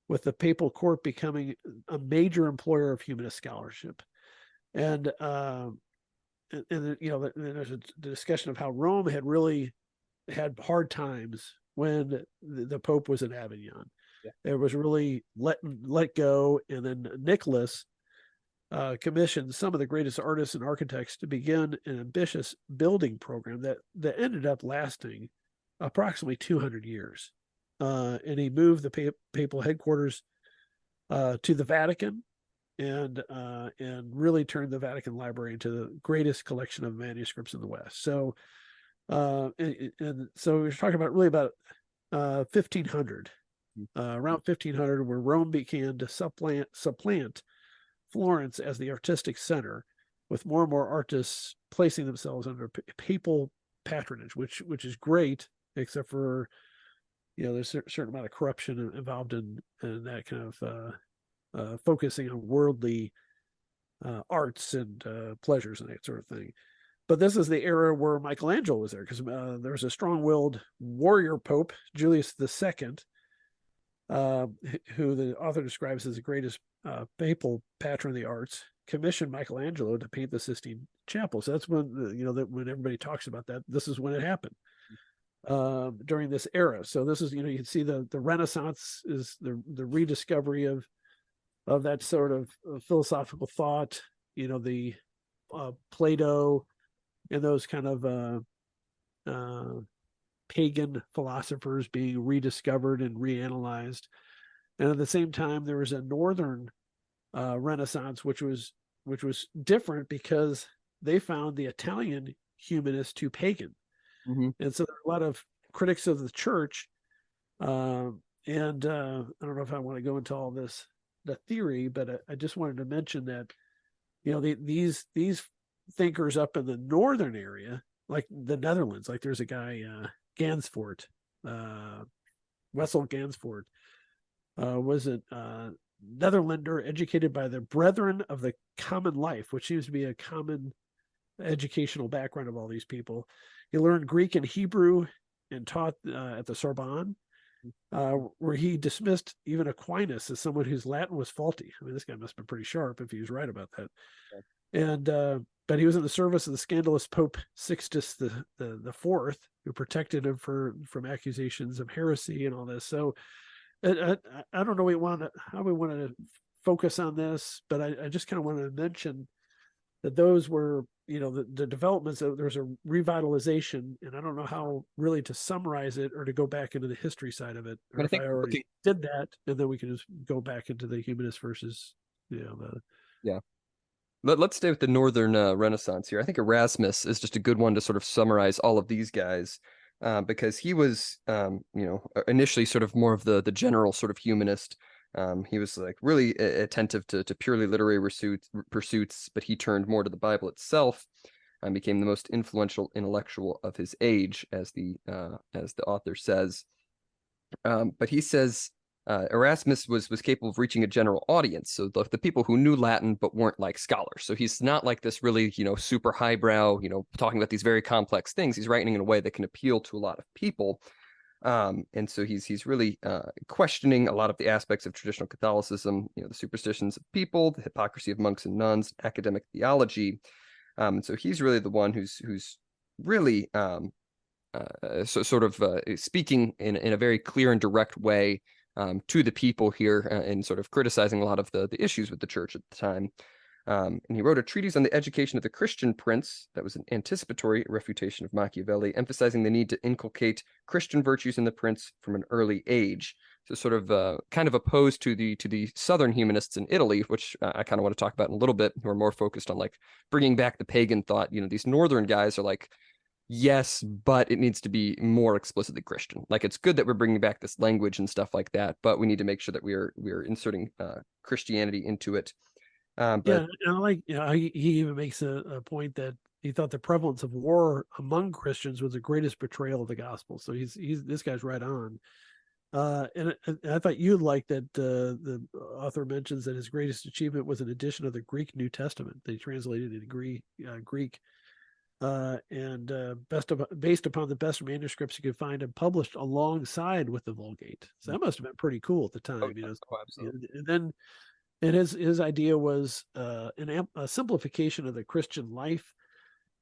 with the papal court becoming a major employer of humanist scholarship. And there's a discussion of how Rome had really had hard times when the Pope was in Avignon. Yeah. It was really let go, and then Nicholas commissioned some of the greatest artists and architects to begin an ambitious building program that ended up lasting approximately 200 years. And he moved the papal headquarters to the Vatican, and really turned the Vatican Library into the greatest collection of manuscripts in the West. So, and so we're talking about really about 1500, around 1500, where Rome began to supplant Florence as the artistic center, with more and more artists placing themselves under papal patronage, which is great, except for there's a certain amount of corruption involved in that kind of focusing on worldly arts and pleasures and that sort of thing. But this is the era where Michelangelo was there, because there was a strong-willed warrior pope, Julius II, who the author describes as the greatest papal patron of the arts, commissioned Michelangelo to paint the Sistine Chapel. So that's when when everybody talks about that, this is when it happened. During this era. So this is, you can see the Renaissance is the rediscovery of that sort of philosophical thought, the Plato and those kind of pagan philosophers being rediscovered and reanalyzed. And at the same time, there was a northern Renaissance, which was different because they found the Italian humanists too pagan. Mm-hmm. And so there are a lot of critics of the church. And I don't know if I want to go into all this, the theory, but I just wanted to mention that, these thinkers up in the northern area, like the Netherlands, like there's a guy, Gansfort, Wessel Gansfort, was a Netherlander educated by the Brethren of the Common Life, which seems to be a common educational background of all these people. He learned Greek and Hebrew and taught at the Sorbonne, where he dismissed even Aquinas as someone whose Latin was faulty. I mean, this guy must have been pretty sharp if he was right about that. Okay. And but he was in the service of the scandalous Pope Sixtus the Fourth, who protected him from accusations of heresy and all this. So I don't know how we want to focus on this, but I just kind of wanted to mention that those were, the developments. There's a revitalization, and I don't know how really to summarize it or to go back into the history side of it. Or if I already did that, and then we can just go back into the humanist versus, yeah. Let's stay with the Northern Renaissance here. I think Erasmus is just a good one to sort of summarize all of these guys. because he was, initially sort of more of the general sort of humanist. He was like really attentive to purely literary pursuits, but he turned more to the Bible itself and became the most influential intellectual of his age, as the author says. But he says Erasmus was capable of reaching a general audience, so the people who knew Latin but weren't like scholars. So he's not like this really, super highbrow, talking about these very complex things. He's writing in a way that can appeal to a lot of people. And so he's really questioning a lot of the aspects of traditional Catholicism, the superstitions of people, the hypocrisy of monks and nuns, academic theology. And so he's really the one who's really speaking in a very clear and direct way to the people here, and sort of criticizing a lot of the issues with the church at the time. And he wrote a treatise on the education of the Christian prince that was an anticipatory refutation of Machiavelli, emphasizing the need to inculcate Christian virtues in the prince from an early age. So sort of kind of opposed to the southern humanists in Italy, which I kind of want to talk about in a little bit, who are more focused on like bringing back the pagan thought. These northern guys are like, yes, but it needs to be more explicitly Christian. Like, it's good that we're bringing back this language and stuff like that, but we need to make sure that we're inserting Christianity into it. But yeah, and I like, he even makes a point that he thought the prevalence of war among Christians was the greatest betrayal of the gospel. So he's this guy's right on. And I thought you'd like that the author mentions that his greatest achievement was an edition of the Greek New Testament that he translated into Greek, based upon the best manuscripts you could find and published alongside with the Vulgate. So that must have been pretty cool at the time, And then, and his idea was a simplification of the Christian life,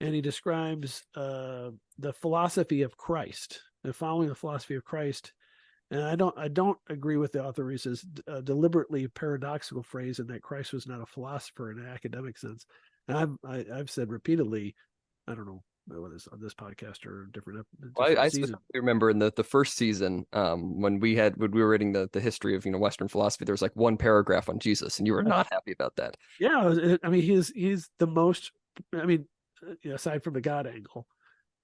and he describes the philosophy of Christ, and following the philosophy of Christ. And I don't agree with the author. He says a deliberately paradoxical phrase in that Christ was not a philosopher in an academic sense. And I've said repeatedly, I don't know whether it's on this podcast or different I season. specifically remember in the first season, when we were reading the history of Western philosophy, there was like one paragraph on Jesus, and you were not happy about that. Yeah, I mean he's the most. I mean, aside from the God angle,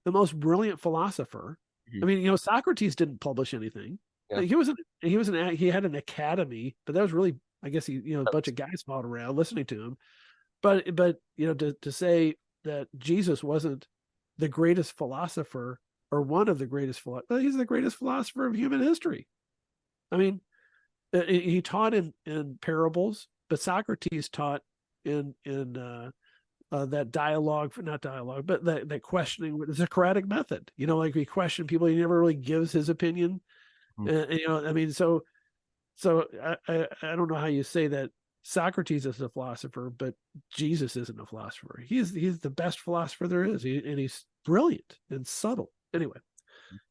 the most brilliant philosopher. Mm-hmm. I mean, Socrates didn't publish anything. Yeah. He had an academy, but that was really, I guess, a bunch of guys followed around listening to him. But to say that Jesus wasn't the greatest philosopher or one of the greatest philosophers, he's the greatest philosopher of human history. I mean, he taught in parables, but Socrates taught in that that questioning, the Socratic method. Like he questioned people. He never really gives his opinion. I mean, so I don't know how you say that Socrates is a philosopher, but Jesus isn't a philosopher. He's the best philosopher there is, and he's brilliant and subtle. Anyway,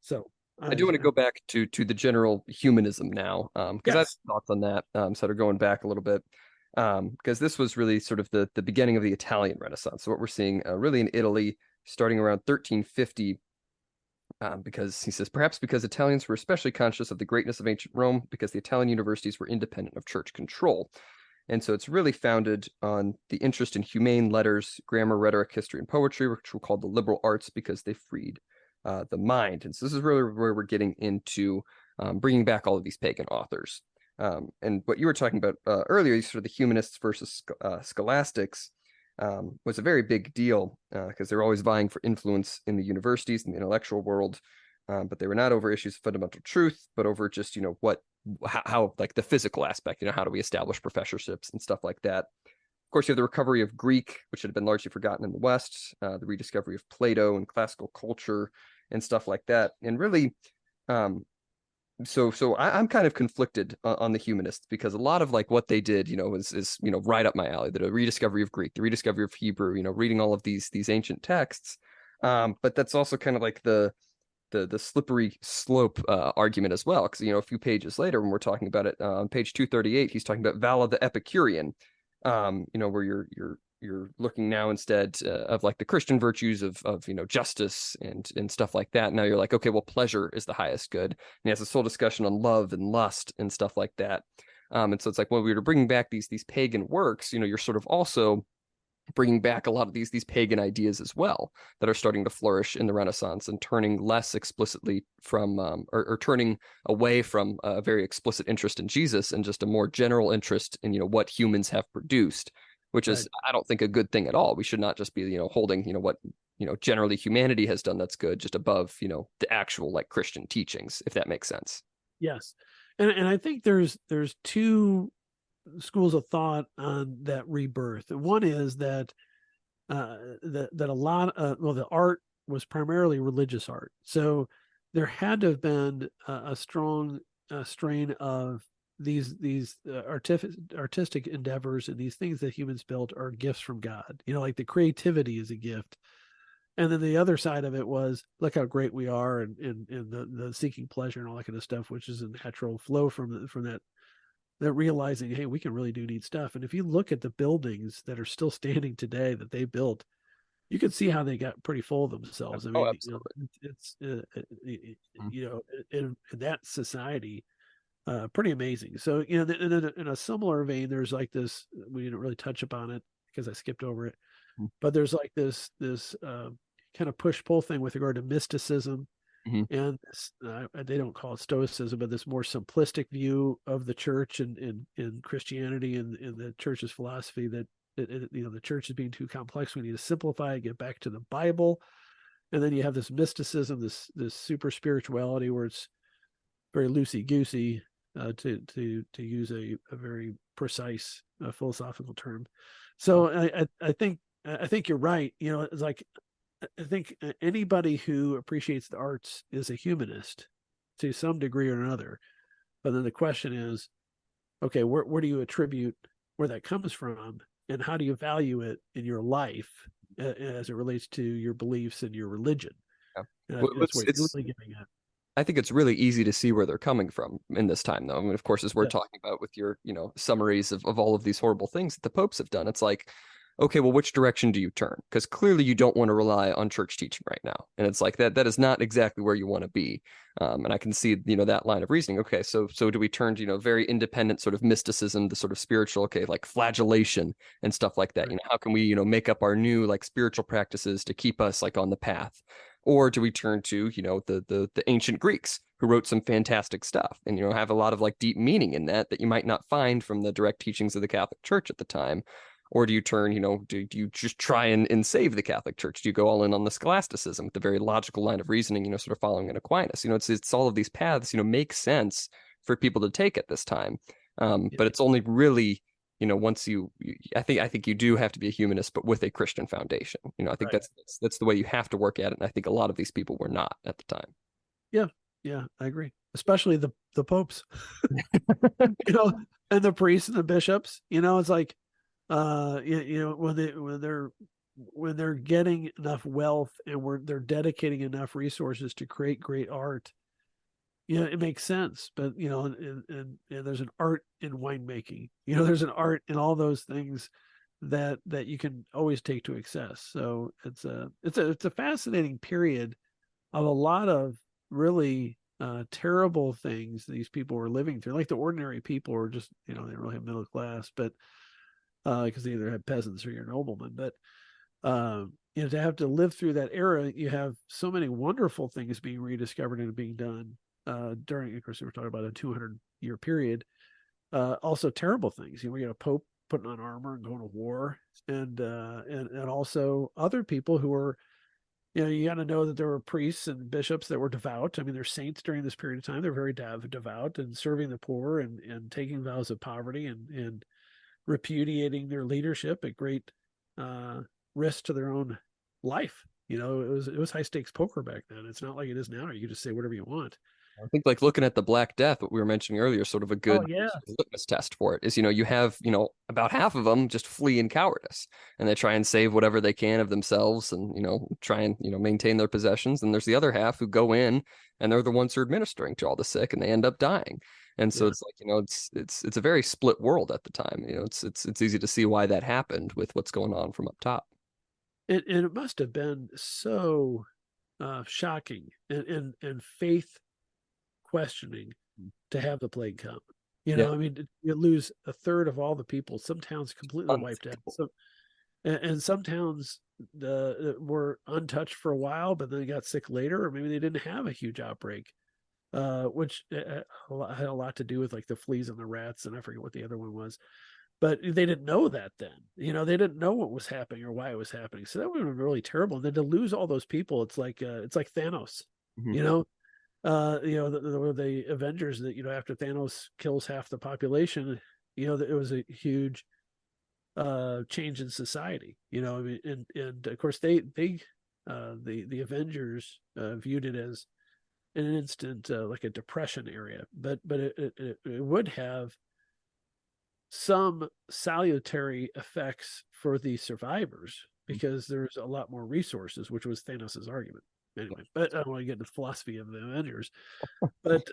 so I do want to go back to the general humanism now, because I have thoughts on that, sort of going back a little bit, because this was really sort of the beginning of the Italian Renaissance. So what we're seeing really in Italy, starting around 1350. Because he says, perhaps because Italians were especially conscious of the greatness of ancient Rome, because the Italian universities were independent of church control. And so it's really founded on the interest in humane letters, grammar, rhetoric, history, and poetry, which were called the liberal arts because they freed the mind. And so this is really where we're getting into bringing back all of these pagan authors. And what you were talking about earlier, sort of the humanists versus scholastics, was a very big deal because they were always vying for influence in the universities and the intellectual world, but they were not over issues of fundamental truth, but over just how like the physical aspect, how do we establish professorships and stuff like that. Of course, you have the recovery of Greek, which had been largely forgotten in the West, the rediscovery of Plato and classical culture and stuff like that. And really, so I'm kind of conflicted on the humanists, because a lot of like what they did, is right up my alley. The rediscovery of Greek, the rediscovery of Hebrew, reading all of these ancient texts. But that's also kind of like the slippery slope argument as well, because a few pages later, when we're talking about it on page 238, he's talking about Vala the Epicurean, where you're looking now instead of like the Christian virtues of justice and stuff like that. Now you're like, okay, well, pleasure is the highest good. And he has this whole discussion on love and lust and stuff like that. And so it's like, when we were bringing back these pagan works, you're sort of also bringing back a lot of these pagan ideas as well that are starting to flourish in the Renaissance and turning less explicitly from or turning away from a very explicit interest in Jesus and just a more general interest in what humans have produced, which is, I don't think, a good thing at all. We should not just be holding what generally humanity has done that's good just above the actual like Christian teachings, if that makes sense. Yes, and I think there's two schools of thought on that rebirth. One is that that a lot of the art was primarily religious art, so there had to have been a strong strain of these artistic endeavors, and these things that humans built are gifts from God. Like the creativity is a gift. And then the other side of it was, look how great we are, and the seeking pleasure and all that kind of stuff, which is a natural flow from that realizing, hey, we can really do neat stuff. And if you look at the buildings that are still standing today that they built, you can see how they got pretty full of themselves. I mean, Absolutely. it's in that society, pretty amazing. So in a similar vein, there's like this. We didn't really touch upon it because I skipped over it, but there's like this kind of push pull thing with regard to mysticism. And they don't call it Stoicism, but this more simplistic view of the church and in Christianity and in the church's philosophy that the church is being too complex. We need to simplify it, get back to the Bible. And then you have this mysticism, this super spirituality where it's very loosey goosey, to use a very precise philosophical term. So I think you're right. It's like, I think anybody who appreciates the arts is a humanist to some degree or another. But then the question is, okay, where do you attribute where that comes from, and how do you value it in your life as it relates to your beliefs and your religion? Yeah. That's what you're really getting at. I think it's really easy to see where they're coming from in this time, though. I mean, of course, as we're Yeah. talking about with your, summaries of all of these horrible things that the popes have done, it's like, okay, well, which direction do you turn? Because clearly you don't want to rely on church teaching right now. And it's like that is not exactly where you want to be. And I can see, that line of reasoning. Okay, so do we turn to, very independent sort of mysticism, the sort of spiritual, okay, like flagellation and stuff like that. Right. How can we, make up our new like spiritual practices to keep us like on the path? Or do we turn to, the ancient Greeks who wrote some fantastic stuff and, have a lot of like deep meaning in that you might not find from the direct teachings of the Catholic Church at the time? Or do you turn, do you just try and save the Catholic Church? Do you go all in on the scholasticism, the very logical line of reasoning, sort of following an Aquinas? It's all of these paths, make sense for people to take at this time. But it's only really, once I think you do have to be a humanist, but with a Christian foundation. I think Right. that's the way you have to work at it. And I think a lot of these people were not at the time. Yeah, I agree. Especially the popes, and the priests and the bishops. It's like, when they're getting enough wealth and they're dedicating enough resources to create great art, it makes sense. But and there's an art in winemaking. There's an art in all those things that you can always take to excess. So it's a fascinating period of a lot of really terrible things these people were living through. Like the ordinary people were just, they didn't really have middle class, but because they either had peasants or you're noblemen. But to have to live through that era, you have so many wonderful things being rediscovered and being done during. Of course, we were talking about a 200-year period. Also, terrible things. We got a pope putting on armor and going to war, and also other people who were. You got to know that there were priests and bishops that were devout. I mean, they're saints during this period of time. They're very devout and serving the poor and taking vows of poverty and repudiating their leadership at great risk to their own life. It was high stakes poker back then. It's not like it is now. You can just say whatever you want. I think like looking at the Black Death, what we were mentioning earlier, sort of a good Yeah. litmus test for it is, you have, about half of them just flee in cowardice and they try and save whatever they can of themselves and, try and, maintain their possessions. And there's the other half who go in and they're the ones who are administering to all the sick and they end up dying. And so it's like, it's a very split world at the time. It's easy to see why that happened with what's going on from up top. It must have been so shocking and faith questioning to have the plague come. Yeah. I mean, you lose a third of all the people. Some towns completely wiped out. So And some towns were untouched for a while, but then they got sick later, or maybe they didn't have a huge outbreak, which had a lot to do with like the fleas and the rats, and I forget what the other one was. But they didn't know that then. They didn't know what was happening or why it was happening. So that would have been really terrible. And then to lose all those people, it's like Thanos. Mhm. You know, the Avengers that after Thanos kills half the population, it was a huge change in society. I mean, and of course the Avengers viewed it as in an instant like a depression area, but it would have some salutary effects for the survivors because there's a lot more resources, which was Thanos's argument. Anyway, but I don't want to get into the philosophy of the Avengers. But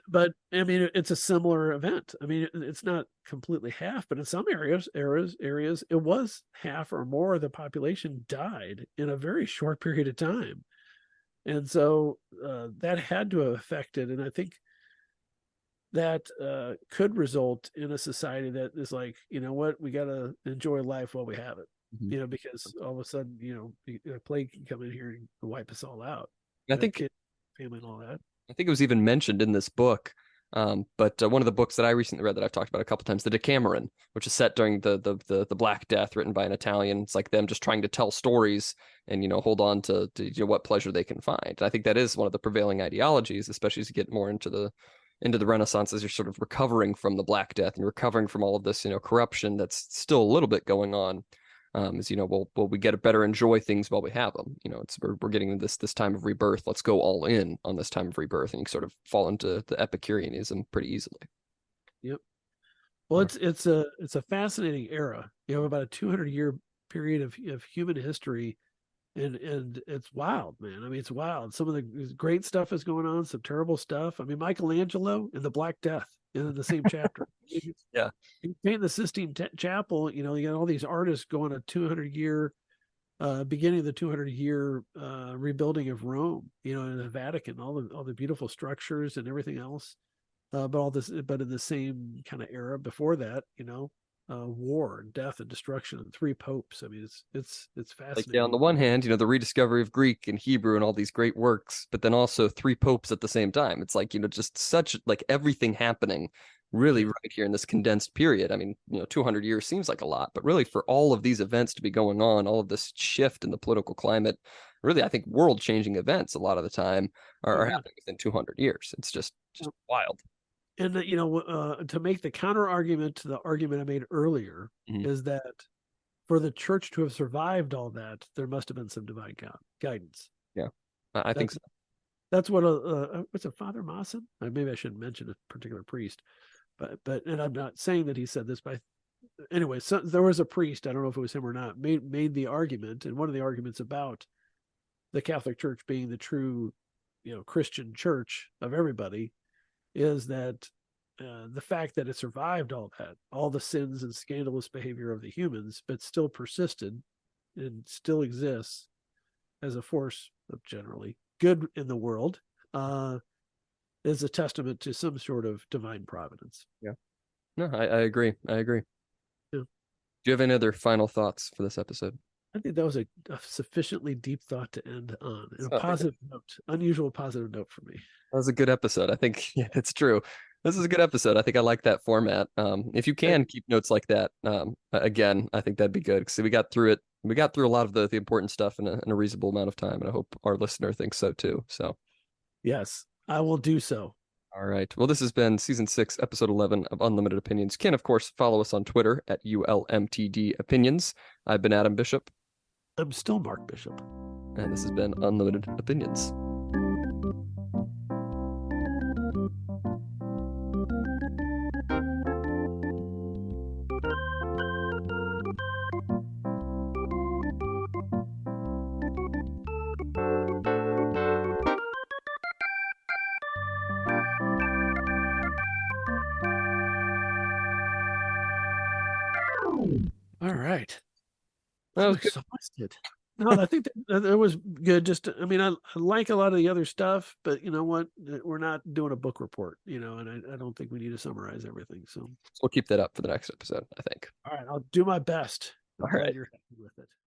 I mean, it's a similar event. I mean, it's not completely half, but in some areas, it was half or more of the population died in a very short period of time, and so that had to have affected. And I think that could result in a society that is like, what, we got to enjoy life while we have it, Mhm. because all of a sudden, a plague can come in here and wipe us all out, I think kid, family, and all that. I think it was even mentioned in this book. But one of the books that I recently read that I've talked about a couple times, The Decameron, which is set during the Black Death, written by an Italian. It's like them just trying to tell stories and hold on to what pleasure they can find. And I think that is one of the prevailing ideologies, especially as you get more into the Renaissance, as you're sort of recovering from the Black Death and recovering from all of this corruption that's still a little bit going on. Is we get to better enjoy things while we have them. We're getting this time of rebirth. Let's go all in on this time of rebirth, and you sort of fall into the Epicureanism pretty easily. Yep. Well, it's a fascinating era. About a 200-year period of human history, and it's wild, man. I mean, it's wild. Some of the great stuff is going on, some terrible stuff. I mean, Michelangelo and the Black Death in the same chapter. Yeah. You paint the Sistine Chapel. You got all these artists going a 200-year beginning of the 200-year rebuilding of Rome, in the Vatican, all the beautiful structures and everything else. But in the same kind of era before that, war and death and destruction and three popes. I mean, it's Like, yeah, on the fascinating. one hand, the rediscovery of Greek and Hebrew and all these great works, but then also three popes at the same time. It's like, just such like everything happening really Yeah. right here in this condensed period. I mean, 200 years seems like a lot, but really for all of these events to be going on, all of this shift in the political climate, really, I think world changing events a lot of the time Oh are yeah. happening within 200 years. It's just wild. And to make the counter argument to the argument I made earlier Mhm. is that for the church to have survived all that, there must have been some divine guidance. Yeah, I think That's so. that's what what's a Father Mawson? Maybe I shouldn't mention a particular priest, but and I'm not saying that he said this, but anyway, so there was a priest, I don't know if it was him or not, made the argument, and one of the arguments about the Catholic Church being the true, Christian church of everybody, is that the fact that it survived all that, all the sins and scandalous behavior of the humans, but still persisted and still exists as a force of generally good in the world, is a testament to some sort of divine providence. Yeah. No, I agree. I agree. Yeah. Do you have any other final thoughts for this episode? I think that was a sufficiently deep thought to end on, and a So I think positive note, unusual positive note for me. that was a good episode. I think, yeah, it's true. This is a good episode. I think I like that format. If you can keep notes like that, again, I think that'd be good because we got through it. We got through a lot of the important stuff in a reasonable amount of time, and I hope our listener thinks so too. So, Yes, I will do so. all right. Well, this has been season 6, episode 11 of Unlimited Opinions. You can, of course, follow us on Twitter at ULMTD Opinions. I've been Adam Bishop, I'm still Mark Bishop. and this has been Unlimited Opinions. All right. That I'm was good. exhausted. No, I think that was good. Just, I mean, I like a lot of the other stuff, but you know what? We're not doing a book report, and I don't think we need to summarize everything. So, We'll keep that up for the next episode, I think. all right, I'll do my best. I'm All glad right. you're happy with it.